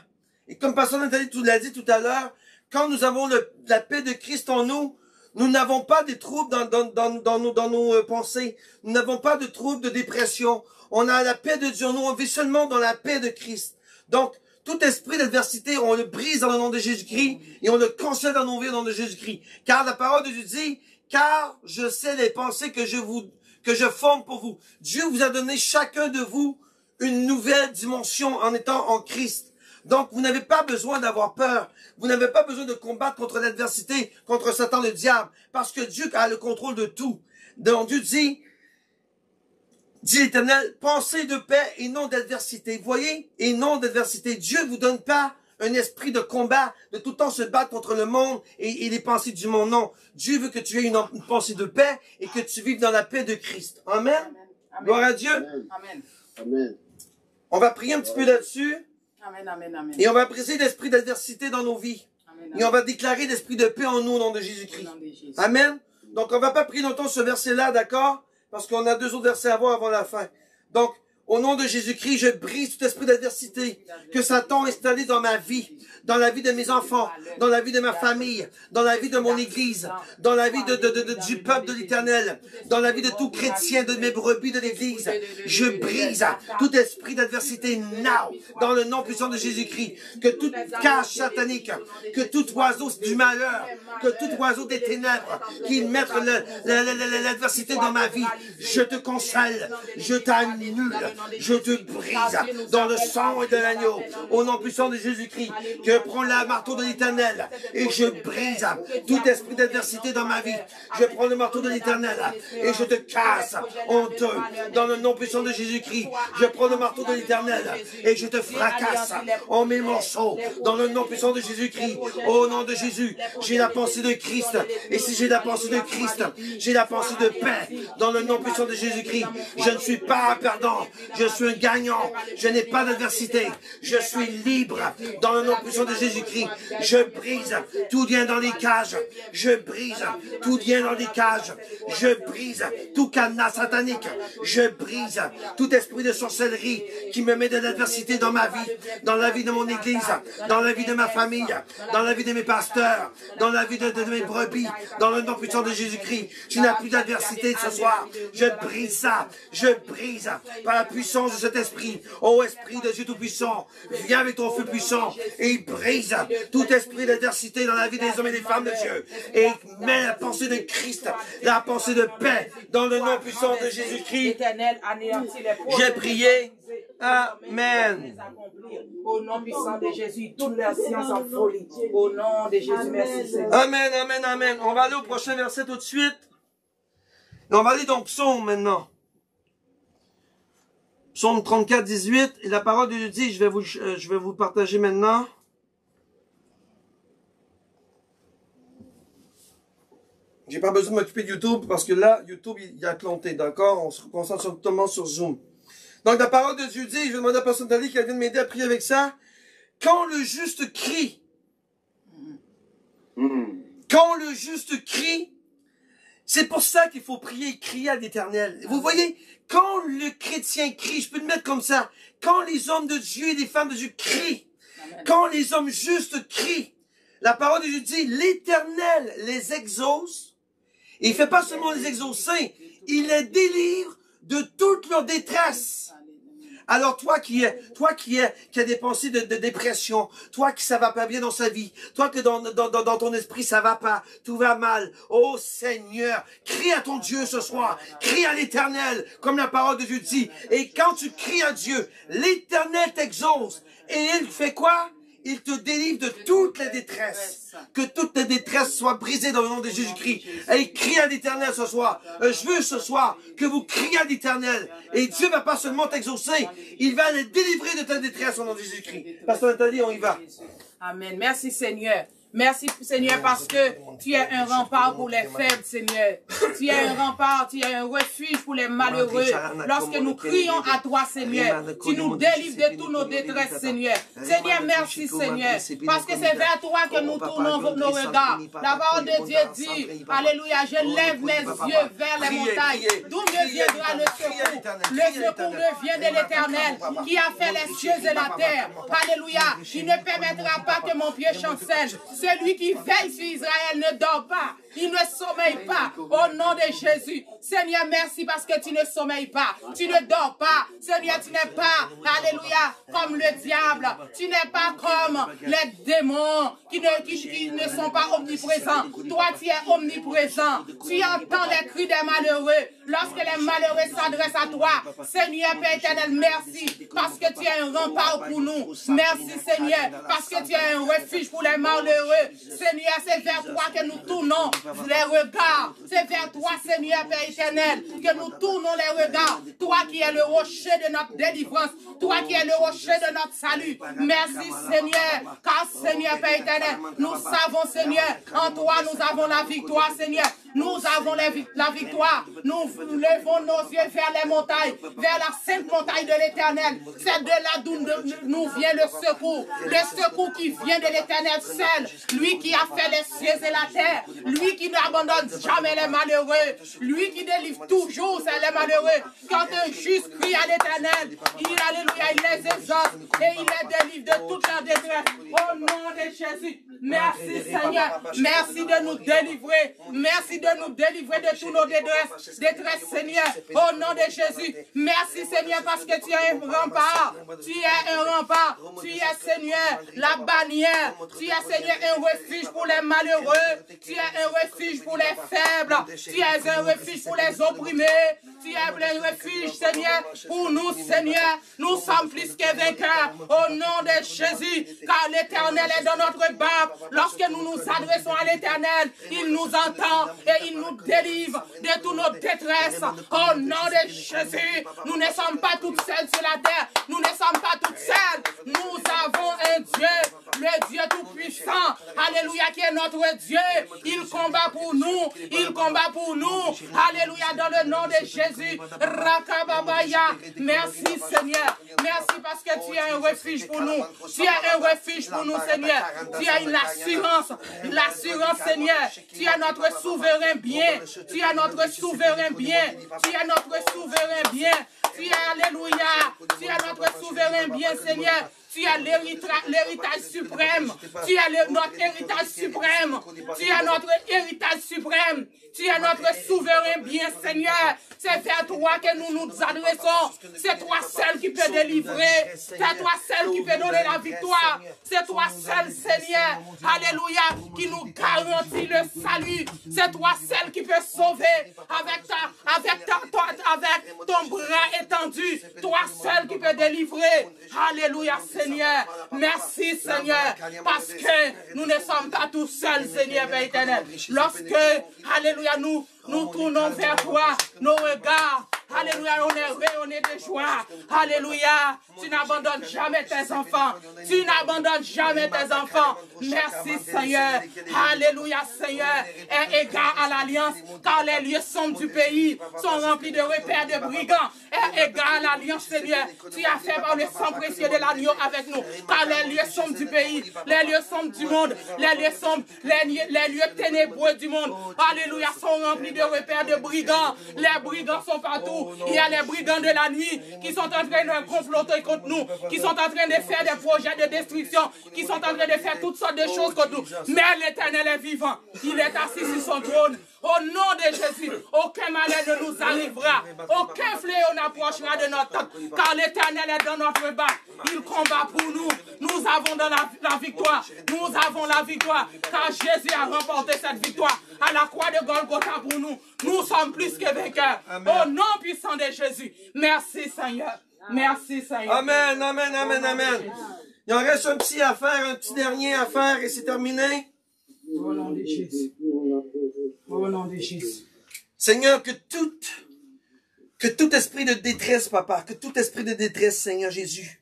S3: Et comme Pasteur Nathalie l'a dit tout à l'heure, quand nous avons la paix de Christ en nous, nous n'avons pas de troubles dans nos pensées. Nous n'avons pas de troubles de dépression. On a la paix de Dieu en nous. On vit seulement dans la paix de Christ. Donc, tout esprit d'adversité, on le brise dans le nom de Jésus-Christ et on le cancelle dans nos vies au nom de Jésus-Christ. Car la parole de Dieu dit, car je sais les pensées que je forme pour vous. Dieu vous a donné chacun de vous une nouvelle dimension en étant en Christ. Donc, vous n'avez pas besoin d'avoir peur. Vous n'avez pas besoin de combattre contre l'adversité, contre Satan le diable, parce que Dieu a le contrôle de tout. Donc, Dieu dit l'Éternel, pensez de paix et non d'adversité. Vous voyez? Et non d'adversité. Dieu ne vous donne pas un esprit de combat, de tout le temps se battre contre le monde et les pensées du monde. Non. Dieu veut que tu aies une pensée de paix et que tu vives dans la paix de Christ. Amen.
S1: Amen.
S3: Gloire à Dieu.
S1: Amen.
S2: Amen.
S3: On va prier un petit peu là-dessus.
S1: Amen, amen, amen.
S3: Et on va briser l'esprit d'adversité dans nos vies.
S1: Amen,
S3: Et on va déclarer l'esprit de paix en nous au nom de Jésus-Christ. Amen. Donc on va pas prier longtemps ce verset-là, d'accord? Parce qu'on a 2 autres versets à voir avant la fin. Donc, Au nom de Jésus-Christ, je brise tout esprit d'adversité que Satan a installé dans ma vie, dans la vie de mes enfants, dans la vie de ma famille, dans la vie de mon église, dans la vie du peuple de l'Éternel, dans la vie de tout chrétien, de mes brebis de l'église. Je brise tout esprit d'adversité now, dans le nom puissant de Jésus-Christ. Que toute cage satanique, que tout oiseau du malheur, que tout oiseau des ténèbres qui mettent l'adversité dans ma vie, je te console, je t'annule, je te brise dans le sang et de l'agneau. Au nom puissant de Jésus-Christ, je prends le marteau de l'Éternel et je brise tout esprit d'adversité dans ma vie. Je prends le marteau de l'Éternel et je te casse en deux. Dans le nom puissant de Jésus-Christ, je prends le marteau de l'Éternel et je te fracasse en mes morceaux. Dans le nom puissant de Jésus-Christ, au nom de Jésus, j'ai la pensée de Christ. Et si j'ai la pensée de Christ, j'ai la pensée de paix. Dans le nom puissant de Jésus-Christ, je ne suis pas un perdant, je suis un gagnant. Je n'ai pas d'adversité, je suis libre. Dans le nom puissant de Jésus-Christ, je brise tout lien dans les cages. Je brise tout lien dans les cages. Je brise tout cadenas satanique. Je brise tout esprit de sorcellerie qui me met de l'adversité dans ma vie, dans la vie de mon église, dans la vie de ma famille, dans la vie de mes pasteurs, dans la vie de mes brebis, dans le nom puissant de Jésus-Christ. Tu n'as plus d'adversité ce soir. Je brise ça. Je brise par la puissance de cet esprit. Ô esprit de Dieu Tout-Puissant, viens avec ton feu puissant et brise tout esprit d'adversité dans la vie des hommes et des femmes de Dieu. Et mets la pensée de Christ, la pensée de paix dans le nom puissant de Jésus-Christ. J'ai prié. Amen.
S1: Au nom puissant de Jésus, toute leur science en folie. Au nom de Jésus, merci Seigneur.
S3: Amen, amen, amen. On va aller au prochain verset tout de suite. Et on va aller dans Psaume maintenant. Psaume 34, 18. Et la parole de Dieu dit, je vais vous partager maintenant. J'ai pas besoin de m'occuper de YouTube parce que là, YouTube, il a planté, d'accord? On se concentre totalement sur Zoom. Donc, la parole de Dieu dit, je vais demander à la personne d'Ali qui vient de m'aider à prier avec ça. Quand le juste crie, quand le juste crie, c'est pour ça qu'il faut prier, crier à l'Éternel. Vous voyez, quand le chrétien crie, je peux le mettre comme ça, quand les hommes de Dieu et les femmes de Dieu crient, quand les hommes justes crient, la parole de Dieu dit, l'Éternel les exauce. Et il ne fait pas seulement les exaucer, il les délivre de toute leur détresse. Alors toi qui as des pensées de dépression, toi qui ça va pas bien dans sa vie, toi que dans ton esprit ça va pas, tout va mal. Oh Seigneur, crie à ton Dieu ce soir, crie à l'Éternel, comme la parole de Dieu dit. Et quand tu cries à Dieu, l'Éternel t'exauce. Et il fait quoi? Il te délivre de toute la détresse. Que toute ta détresse soit brisée dans le nom de Jésus-Christ. Et crie à l'Éternel ce soir. Je veux ce soir que vous criez à l'Éternel. Et Dieu va pas seulement t'exaucer, il va les délivrer de ta détresse au nom de Jésus-Christ. Pasteur Nathalie, on y va.
S1: Amen. Merci Seigneur. Merci Seigneur parce que tu es un rempart pour les faibles, Seigneur. Tu es un rempart, tu es un refuge pour les malheureux. Lorsque nous crions à toi, Seigneur, tu nous délivres de tous nos détresses, Seigneur. Seigneur, merci Seigneur, parce que c'est vers toi que nous tournons nos regards. La parole de Dieu dit, alléluia, je lève mes yeux vers les montagnes. D'où me viendra le secours? Le secours me vient de l'Éternel qui a fait les cieux et la terre. Alléluia, il ne permettra pas que mon pied chancelle. Celui qui veille sur Israël ne dort pas. Il ne sommeille pas. Au nom de Jésus. Seigneur, merci parce que tu ne sommeilles pas. Tu ne dors pas. Seigneur, tu n'es pas, alléluia, comme le diable. Tu n'es pas comme les démons qui ne sont pas omniprésents. Toi, tu es omniprésent. Tu entends les cris des malheureux. Lorsque les malheureux s'adressent à toi, Seigneur, Père éternel, merci parce que tu es un rempart pour nous. Merci, Seigneur, parce que tu es un refuge pour les malheureux. Seigneur, c'est vers toi que nous tournons les regards. C'est vers toi, Seigneur, Père éternel, que nous tournons les regards. Toi qui es le rocher de notre délivrance. Toi qui es le rocher de notre salut. Merci, Seigneur, car, Seigneur, Père éternel, nous savons, Seigneur, en toi nous avons la victoire, Seigneur. Nous avons la victoire. Nous levons nos yeux vers les montagnes, vers la sainte montagne de l'Éternel. C'est de là d'où nous vient le secours qui vient de l'Éternel seul. Lui qui a fait les cieux et la terre. Lui qui n'abandonne jamais les malheureux. Lui qui délivre toujours les malheureux. Quand un juste crie à l'Éternel, alléluia, il les exauce et il les délivre de toute leur détresse. Au nom de Jésus, merci Seigneur. Merci de nous délivrer. Merci de nous délivrer de tous nos détresses, Seigneur. Au nom de Jésus, merci Seigneur parce que tu es un rempart. Tu es un rempart. Tu es Seigneur la bannière. Tu es Seigneur un refuge pour les malheureux. Tu es un refuge pour les faibles. Tu es un refuge pour les opprimés. Tu es un refuge, Seigneur, pour nous, Seigneur. Nous sommes plus que vainqueurs au nom de Jésus, car l'Éternel est dans notre barque. Lorsque nous nous adressons à l'Éternel, il nous entend et il nous délivre de toutes nos détresses. Au nom de Jésus, nous ne sommes pas toutes seules sur la terre. Nous ne sommes pas toutes seules. Nous avons un Dieu, le Dieu Tout-Puissant. Alléluia, qui est notre Dieu. Il combat pour nous. Il combat pour nous. Alléluia, dans le nom de Jésus. Rakababaya. Merci Seigneur. Merci parce que tu es un refuge pour nous. Tu es un refuge pour nous, Seigneur. Tu as une assurance. L'assurance, Seigneur. Tu es notre souverain bien. Tu es notre souverain bien. Tu es notre souverain bien. Tu es, alléluia. Tu es notre souverain bien, Seigneur. Tu as l'héritage suprême. Tu as notre héritage suprême. Tu as notre héritage suprême. Tu es notre souverain bien, Seigneur. C'est vers toi que nous nous adressons. C'est toi seul qui peux délivrer. C'est toi seul qui peut donner la victoire. C'est toi seul, Seigneur. Alléluia. Qui nous garantit le salut. C'est toi seul qui peux sauver avec ton bras étendu. Toi seul qui peux délivrer. Alléluia, Seigneur. Merci, Seigneur. Parce que nous ne sommes pas tous seuls, Seigneur Père éternel. Lorsque, alléluia, nous tournons vers toi nos regards. Alléluia, on est rayonnés de joie. Alléluia, tu n'abandonnes jamais tes enfants. Tu n'abandonnes jamais tes enfants. Merci Seigneur. Alléluia Seigneur. Est égard à l'alliance, car les lieux sombres du pays sont remplis de repères de brigands. Est égard à l'alliance Seigneur. Tu as fait par le sang précieux de l'agneau avec nous. Car les lieux sombres du pays, les lieux sombres du monde, les lieux sombres, les lieux ténébreux du monde. Alléluia, sont remplis de repères de brigands. Les brigands sont partout. Il y a les brigands de la nuit qui sont en train de comploter contre nous, qui sont en train de faire des projets de destruction, qui sont en train de faire toutes sortes de choses contre nous. Mais l'Éternel est vivant. Il est assis sur son trône. Au nom de Jésus, aucun malheur ne nous arrivera. Aucun fléau n'approchera de notre tête. Car l'Éternel est dans notre bas. Il combat pour nous. Nous avons dans la victoire. Nous avons la victoire. Car Jésus a remporté cette victoire à la croix de Golgotha pour nous. Nous sommes plus que vainqueurs. Au nom puissant de Jésus. Merci Seigneur. Merci Seigneur.
S3: Amen, amen, amen, amen. Il en reste un petit à faire, un petit dernier à faire et c'est terminé.
S1: Au nom de Jésus. Au nom de Jésus.
S3: Seigneur, que tout esprit de détresse, papa, que tout esprit de détresse, Seigneur Jésus.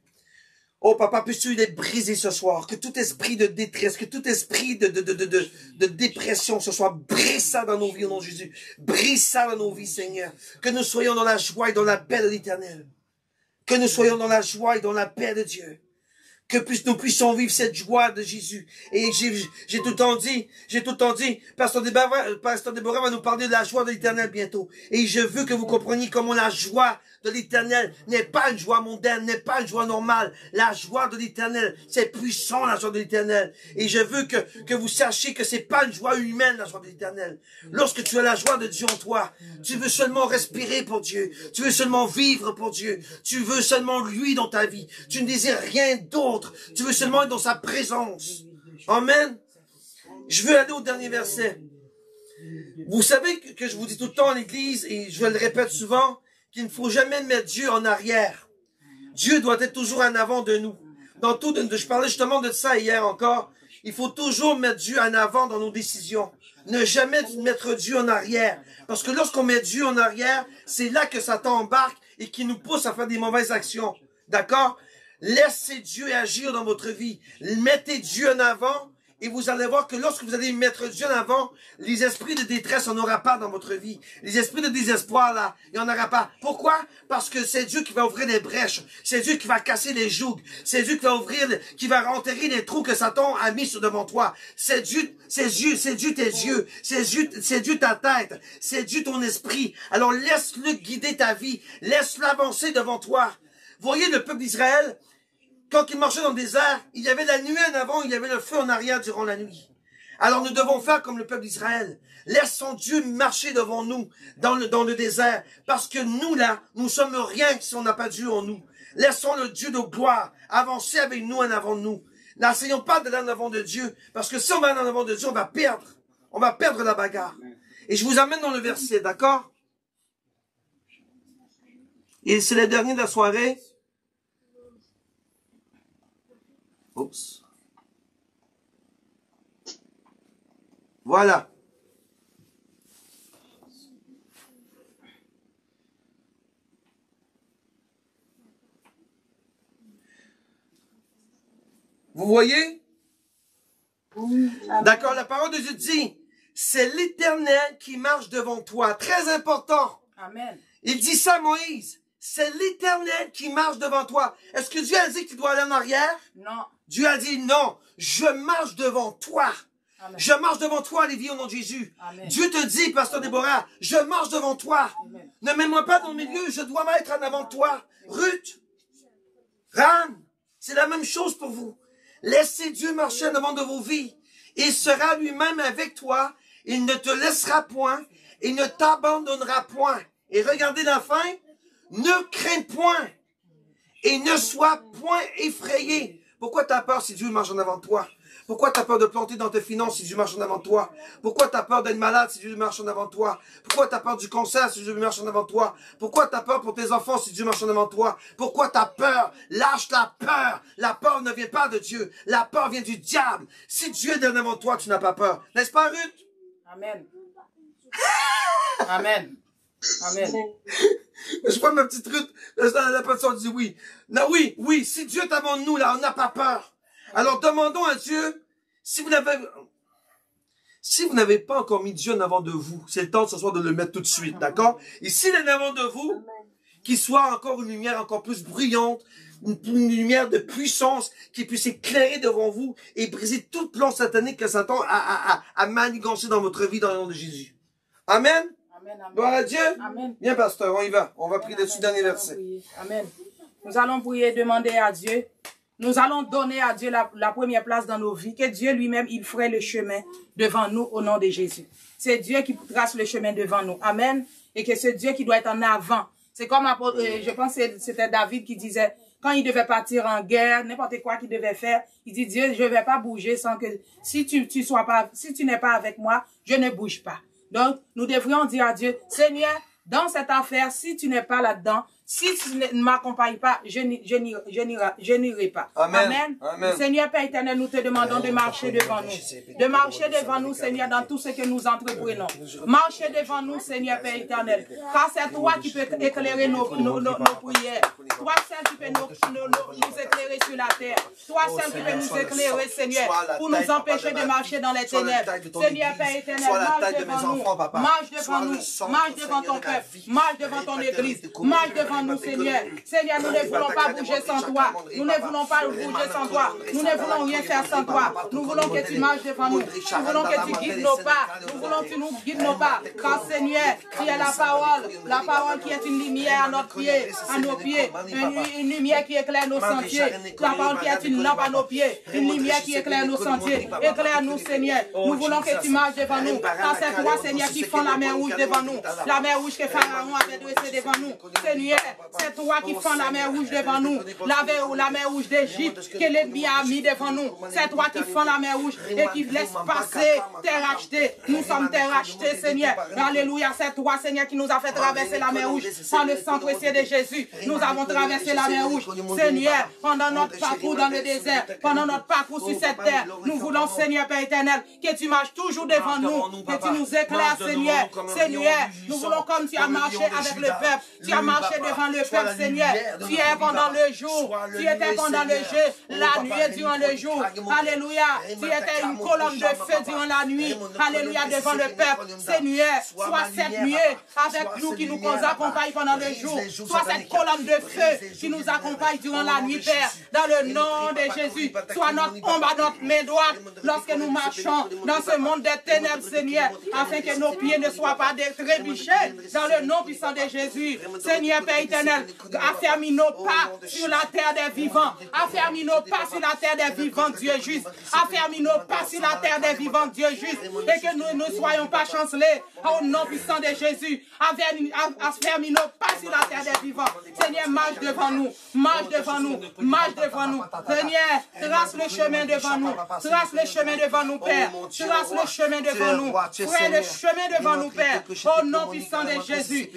S3: Oh, papa, puisses-tu les briser ce soir? Que tout esprit de détresse, que tout esprit de dépression ce soir, brise ça dans nos vies, au nom de Jésus. Brise ça dans nos vies, Seigneur. Que nous soyons dans la joie et dans la paix de l'Éternel. Que nous soyons dans la joie et dans la paix de Dieu. Que nous puissions vivre cette joie de Jésus. Et j'ai tout le temps dit, Pasteur Déborah va nous parler de la joie de l'Éternel bientôt. Et je veux que vous compreniez comment la joie de l'Éternel n'est pas une joie mondaine, n'est pas une joie normale. La joie de l'Éternel, c'est puissant, la joie de l'Éternel. Et je veux que vous sachiez que c'est pas une joie humaine, la joie de l'Éternel. Lorsque tu as la joie de Dieu en toi, tu veux seulement respirer pour Dieu. Tu veux seulement vivre pour Dieu. Tu veux seulement lui dans ta vie. Tu ne désires rien d'autre. Tu veux seulement être dans sa présence. Amen. Je veux aller au dernier verset. Vous savez que je vous dis tout le temps à l'église, et je le répète souvent, qu'il ne faut jamais mettre Dieu en arrière. Dieu doit être toujours en avant de nous. Dans tout, je parlais justement de ça hier encore. Il faut toujours mettre Dieu en avant dans nos décisions. Ne jamais mettre Dieu en arrière. Parce que lorsqu'on met Dieu en arrière, c'est là que Satan embarque et qui nous pousse à faire des mauvaises actions. D'accord? Laissez Dieu agir dans votre vie. Mettez Dieu en avant Et vous allez voir que lorsque vous allez mettre Dieu en avant, les esprits de détresse, on n'aura pas dans votre vie. Les esprits de désespoir, là, il n'y en aura pas. Pourquoi? Parce que c'est Dieu qui va ouvrir les brèches. C'est Dieu qui va casser les jougs. C'est Dieu qui va ouvrir, qui va enterrer les trous que Satan a mis sur devant toi. C'est Dieu tes yeux. C'est Dieu ta tête. C'est Dieu ton esprit. Alors laisse-le guider ta vie. Laisse-le avancer devant toi. Voyez le peuple d'Israël, quand il marchait dans le désert, il y avait la nuée en avant, il y avait le feu en arrière durant la nuit. Alors nous devons faire comme le peuple d'Israël. Laissons Dieu marcher devant nous dans le désert. Parce que nous là, nous sommes rien si on n'a pas Dieu en nous. Laissons le Dieu de gloire avancer avec nous en avant de nous. N'essayons pas d'aller en avant de Dieu. Parce que si on va en avant de Dieu, on va perdre. On va perdre la bagarre. Et je vous amène dans le verset, d'accord? Et c'est le dernier de la soirée. Oups. Voilà. Vous voyez? D'accord, la parole de Dieu dit, c'est l'Éternel qui marche devant toi. Très important.
S1: Amen.
S3: Il dit ça à Moïse. C'est l'Éternel qui marche devant toi. Est-ce que Dieu a dit que tu dois aller en arrière?
S1: Non.
S3: Dieu a dit non, je marche devant toi.
S1: Amen.
S3: Je marche devant toi, Lévi, au nom de Jésus.
S1: Amen.
S3: Dieu te dit, pasteur Déborah, je marche devant toi.
S1: Amen.
S3: Ne mets-moi pas dans le milieu, je dois m'être en avant de toi. Ruth, Ram, c'est la même chose pour vous. Laissez Dieu marcher en avant de vos vies. Il sera lui-même avec toi. Il ne te laissera point. Il ne t'abandonnera point. Et regardez la fin. Ne crains point. Et ne sois point effrayé. Pourquoi tu as peur si Dieu marche en avant de toi? Pourquoi tu as peur de planter dans tes finances si Dieu marche en avant de toi? Pourquoi tu as peur d'être malade si Dieu marche en avant de toi? Pourquoi tu as peur du cancer si Dieu marche en avant de toi? Pourquoi tu as peur pour tes enfants si Dieu marche en avant de toi? Pourquoi tu as peur? Lâche la peur. La peur ne vient pas de Dieu. La peur vient du diable. Si Dieu est en avant de toi, tu n'as pas peur. N'est-ce pas, Ruth?
S1: Amen. Amen. Amen.
S3: Je vois ma petite Ruth, la personne dit oui. Non, oui, si Dieu est avant nous, là, on n'a pas peur. Alors demandons à Dieu, si vous n'avez pas encore mis Dieu en avant de vous, c'est le temps ce soir de le mettre tout de suite, d'accord? Et s'il est en avant de vous, qu'il soit encore une lumière encore plus brillante, une lumière de puissance qui puisse éclairer devant vous et briser tout plan satanique que Satan a manigancé dans votre vie dans le nom de Jésus. Amen?
S1: Amen.
S3: Gloire à Dieu.
S1: Amen.
S3: Bien, pasteur, on y va. On va prier dessus dernier verset.
S1: Amen. Nous allons prier, demander à Dieu. Nous allons donner à Dieu la première place dans nos vies. Que Dieu lui-même, il ferait le chemin devant nous au nom de Jésus. C'est Dieu qui trace le chemin devant nous. Amen. Et que c'est Dieu qui doit être en avant. C'est comme, je pense que c'était David qui disait, quand il devait partir en guerre, n'importe quoi qu'il devait faire, il dit, Dieu, je ne vais pas bouger sans que, si tu n'es pas avec moi, je ne bouge pas. Donc, nous devrions dire à Dieu, Seigneur, dans cette affaire, si tu n'es pas là-dedans, si tu ne m'accompagnes pas, je n'irai pas.
S3: Amen.
S1: Amen.
S3: Amen.
S1: Seigneur Père éternel, nous te demandons de marcher devant nous. De marcher devant nous, Seigneur, dans tout ce que nous entreprenons. Marcher devant nous, Seigneur Père éternel. Car c'est toi qui peux éclairer nos prières. Toi seul qui peux nous éclairer sur la terre. Toi seul qui peux nous éclairer, Seigneur, pour nous empêcher de marcher dans les ténèbres. Seigneur Père éternel, marche devant nous. Marche devant nous. Marche devant ton peuple. Marche devant ton église. Marche devant nous, Seigneur. Seigneur, nous ne voulons pas bouger sans toi. Nous ne voulons pas bouger sans toi. Nous ne voulons rien faire sans toi. Nous voulons que tu marches devant nous. Nous voulons que tu guides nos pas. Nous voulons que tu nous guides nos pas. Car Seigneur, tu es la parole qui est une lumière à notre pied, à nos pieds. Une lumière qui éclaire nos sentiers. La parole qui est une lampe à nos pieds. Une lumière qui éclaire nos sentiers. Éclaire-nous, Seigneur. Nous voulons que tu marches devant nous. Car c'est toi, Seigneur, qui fend la mer rouge devant nous. La mer rouge que Pharaon avait dressée devant nous. Seigneur, c'est toi qui fends la mer rouge devant nous. La mer rouge d'Égypte que l'ennemi a mis devant nous. C'est toi qui fends la mer rouge et qui laisse passer terre rachetée. Nous sommes terre rachetée, Seigneur. Alléluia, c'est toi, Seigneur, qui nous a fait traverser la mer rouge par le sang précieux de Jésus. Nous avons traversé la mer rouge. Seigneur, pendant notre parcours dans le désert, pendant notre parcours sur cette terre, nous voulons, Seigneur Père éternel, que tu marches toujours devant nous, que tu nous éclaires, Seigneur. Seigneur, nous voulons comme tu as marché avec le peuple, tu as marché devant devant le peuple, Seigneur. Tu es pendant le jour, tu étais pendant le jeu, la nuit et durant le jour. Alléluia. Tu étais une colonne de feu durant la nuit. Alléluia, devant le peuple. Seigneur, sois cette nuit avec nous qui nous accompagne pendant le jour. Sois cette colonne de feu qui nous accompagne durant la nuit, Père. Dans le nom de Jésus, sois notre ombre à notre main droite lorsque nous marchons dans ce monde des ténèbres, Seigneur, afin que nos pieds ne soient pas trébuchés. Dans le nom puissant de Jésus, Seigneur Père éternel, affermis nos pas sur la terre des vivants. Affermis nos pas sur la terre des vivants, Dieu juste. Affermis nos pas sur la terre des vivants, Dieu juste. Et que nous ne soyons pas chancelés au nom puissant de Jésus. Affermis nos pas sur la terre des vivants. Seigneur, marche devant nous. Marche devant nous. Marche devant nous. Seigneur, trace le chemin devant nous. Trace le chemin devant nous, Père. Trace le chemin devant nous. Frère le chemin devant nous, Père. Au nom puissant de Jésus.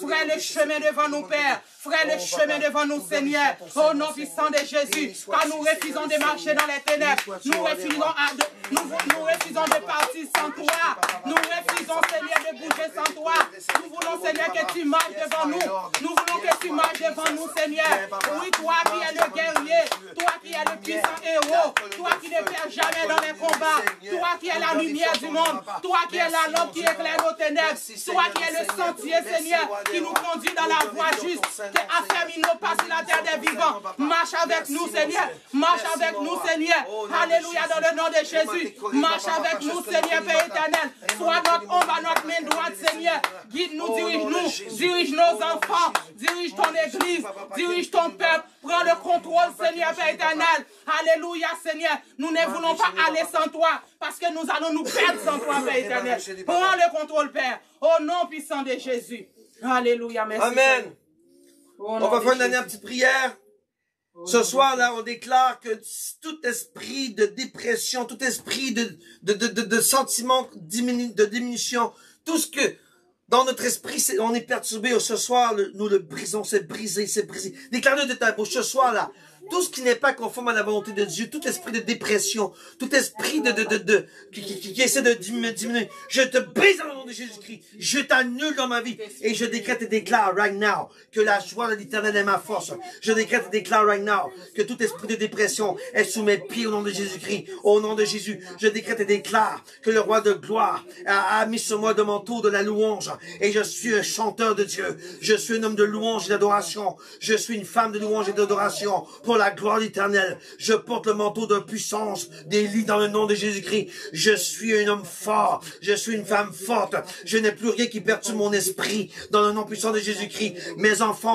S1: Frère le chemin devant nous, Père. Frère le chemin devant nous, Seigneur. Au nom puissant de Jésus. Car nous refusons de marcher dans les ténèbres. Nous refusons de partir sans toi. Nous refusons, Seigneur, de bouger sans toi. Nous voulons, Seigneur, que tu marches devant nous. Nous voulons que tu marches devant nous, Seigneur. Oui, toi qui es le guerrier. Toi qui es le puissant héros. Toi qui ne perds jamais dans les combats. Toi qui es la lumière du monde. Toi qui es la lampe qui éclaire nos ténèbres. Toi qui es le sentier, Seigneur, qui nous conduit dans la voie juste. Affermis nos pas sur la terre des vivants. Marche avec nous, Seigneur. Marche avec nous, Seigneur. Alléluia, dans le nom de Jésus. Marche avec nous, Seigneur, Père éternel. Sois notre ombre à notre main droite, Seigneur. Guide-nous, dirige-nous. Dirige nos enfants. Dirige ton église. Dirige ton peuple. Prends le contrôle, Seigneur, Père éternel. Alléluia, Seigneur. Nous ne voulons pas aller sans toi, parce que nous allons nous perdre sans toi, Père éternel. Prends le contrôle, Père. Au nom puissant de Jésus. Alléluia, merci.
S3: Amen. On va faire une dernière petite prière. Ce soir-là, on déclare que tout esprit de dépression, tout esprit de sentiment de diminution, tout ce que dans notre esprit, on est perturbé, ce soir, nous le brisons, c'est brisé, c'est brisé. Déclare-le de ta bouche, ce soir-là. Tout ce qui n'est pas conforme à la volonté de Dieu, tout esprit de dépression, tout esprit qui essaie de diminuer, je te brise dans le nom de Jésus-Christ. Je t'annule dans ma vie. Et je décrète et déclare right now que la joie de l'Éternel est ma force. Je décrète et déclare right now que tout esprit de dépression est sous mes pieds au nom de Jésus-Christ. Au nom de Jésus, je décrète et déclare que le roi de gloire a mis sur moi de manteau de la louange. Et je suis un chanteur de Dieu. Je suis un homme de louange et d'adoration. Je suis une femme de louange et d'adoration. Pour la gloire éternelle, je porte le manteau de puissance d'Élie dans le nom de Jésus-Christ. Je suis un homme fort, je suis une femme forte. Je n'ai plus rien qui perturbe mon esprit dans le nom puissant de Jésus-Christ. Mes enfants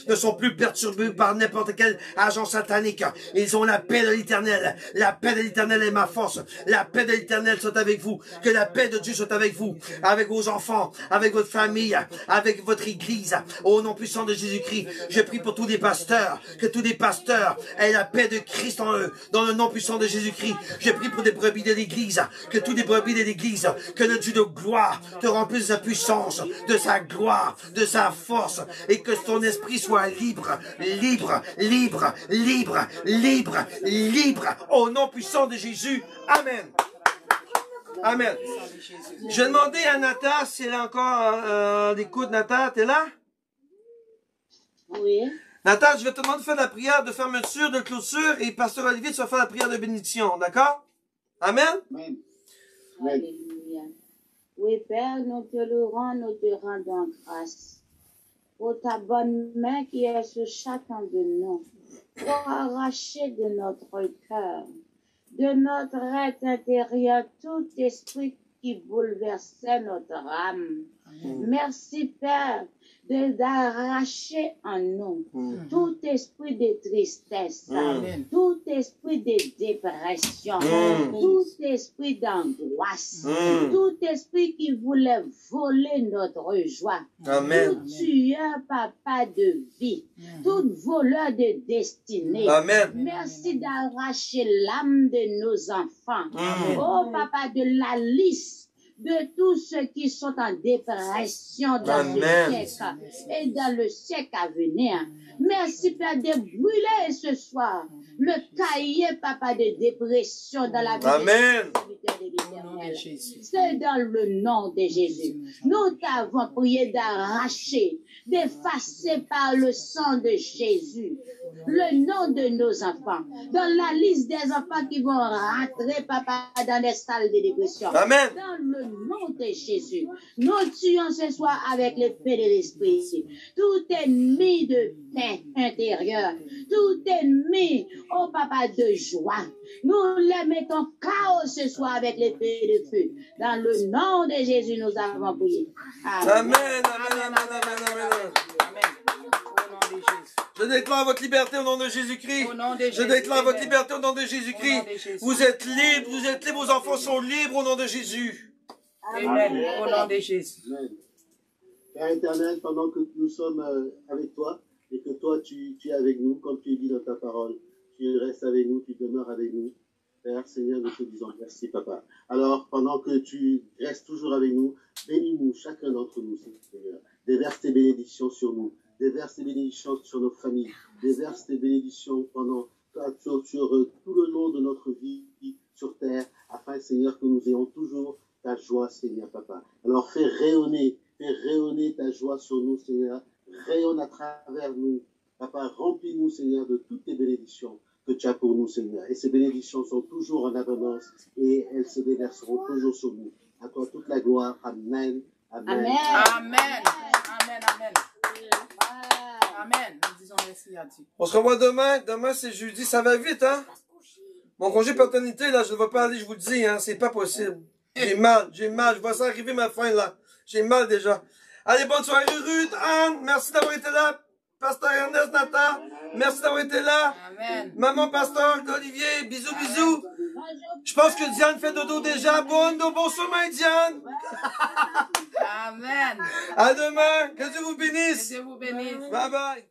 S3: ne sont plus perturbés par n'importe quel agent satanique. Ils ont la paix de l'Éternel. La paix de l'Éternel est ma force. La paix de l'Éternel soit avec vous. Que la paix de Dieu soit avec vous, avec vos enfants, avec votre famille, avec votre église. Au nom puissant de Jésus-Christ, je prie pour tous les pasteurs, que tous les pasteurs aient la paix de Christ en eux, dans le nom puissant de Jésus-Christ. Je prie pour des brebis de l'église, que tous les brebis de l'église, que le Dieu de gloire te remplisse de sa puissance, de sa gloire, de sa force, et que ton esprit soit libre, libre, libre, libre, libre, libre, au nom puissant de Jésus. Amen. Amen. Je vais demander à Nata si elle est encore l'écoute. Nata, t'es là?
S4: Oui.
S3: Nathan, je vais te demander de faire la prière de fermeture, de clôture, et Pasteur Olivier, tu vas faire la prière de bénédiction, d'accord? Amen?
S2: Amen.
S4: Alléluia. Oui, Père, nous te louons, nous te rendons grâce pour ta bonne main qui est sur chacun de nous, pour arracher de notre cœur, de notre être intérieur, tout esprit qui bouleversait notre âme. Merci, Père, d'arracher en nous tout esprit de tristesse, tout esprit de dépression, tout esprit d'angoisse, tout esprit qui voulait voler notre joie, tout tueur, papa de vie, tout voleur de destinée. Merci d'arracher l'âme de nos enfants. Oh, papa, de la liste de tous ceux qui sont en dépression dans
S3: Amen.
S4: ce siècle et dans le siècle à venir. Merci, Père, de brûler ce soir le cahier, Papa, de dépression dans la vie
S3: Amen.
S4: de
S1: Au nom de
S4: l'Éternel.
S1: Jésus.
S4: C'est dans le nom de Jésus. Nous t'avons prié d'arracher, d'effacer par le sang de Jésus le nom de nos enfants, dans la liste des enfants qui vont rentrer, Papa, dans les salles de dépression.
S3: Amen.
S4: Dans le nom de Jésus, nous tuons ce soir avec l'épée de l'esprit tout ennemi de paix intérieure, tout ennemi, oh Papa, de joie. Nous les mettons chaos ce soir avec l'épée de feu. Dans le nom de Jésus, nous avons prié.
S3: Amen. Amen. Amen. Amen.
S1: Amen. Au nom de Jésus.
S3: Je déclare votre liberté au nom de Jésus-Christ.
S1: Au nom de
S3: Je
S1: Jésus.
S3: déclare votre
S1: Amen.
S3: liberté au nom de
S1: Au nom
S3: Jésus-Christ.
S1: de Jésus.
S3: Vous êtes libres, vos enfants sont libres au nom de Jésus.
S1: Amen. Au nom de Jésus.
S2: Amen. Père éternel, pendant que nous sommes avec toi et que toi tu es avec nous, comme tu es dit dans ta parole, tu restes avec nous, tu demeures avec nous. Père, Seigneur, nous te disons merci, Papa. Alors, pendant que tu restes toujours avec nous, bénis-nous, chacun d'entre nous, Seigneur. Déverse tes bénédictions sur nous. Déverse tes bénédictions sur nos familles. Déverse tes bénédictions sur tout le long de notre vie sur terre, afin, Seigneur, que nous ayons toujours ta joie, Seigneur, Papa. Alors, fais rayonner ta joie sur nous, Seigneur. Rayonne à travers nous. Papa, remplis-nous, Seigneur, de toutes tes bénédictions que tu as pour nous, Seigneur. Et ces bénédictions sont toujours en abondance et elles se déverseront toujours sur nous. À toi toute la gloire. Amen. Amen.
S4: Amen.
S1: Amen. Amen. Amen. Amen. Nous disons merci à Dieu.
S3: On se revoit demain. Demain, c'est jeudi. Ça va vite, hein? Mon congé paternité, là, je ne vais pas aller, je vous le dis, hein. C'est pas possible. J'ai mal. Je vois ça arriver ma fin, là. J'ai mal déjà. Allez, bonne soirée, Ruth, Anne. Merci d'avoir été là. Pasteur Ernest, Nathan. Merci d'avoir été là.
S1: Amen.
S3: Maman, pasteur, Olivier. Bisous, bisous. Je pense que Diane fait dodo déjà. Bon sommeil, Diane.
S1: Amen.
S3: À demain. Que Dieu vous bénisse.
S1: Que Dieu vous bénisse.
S3: Bye bye.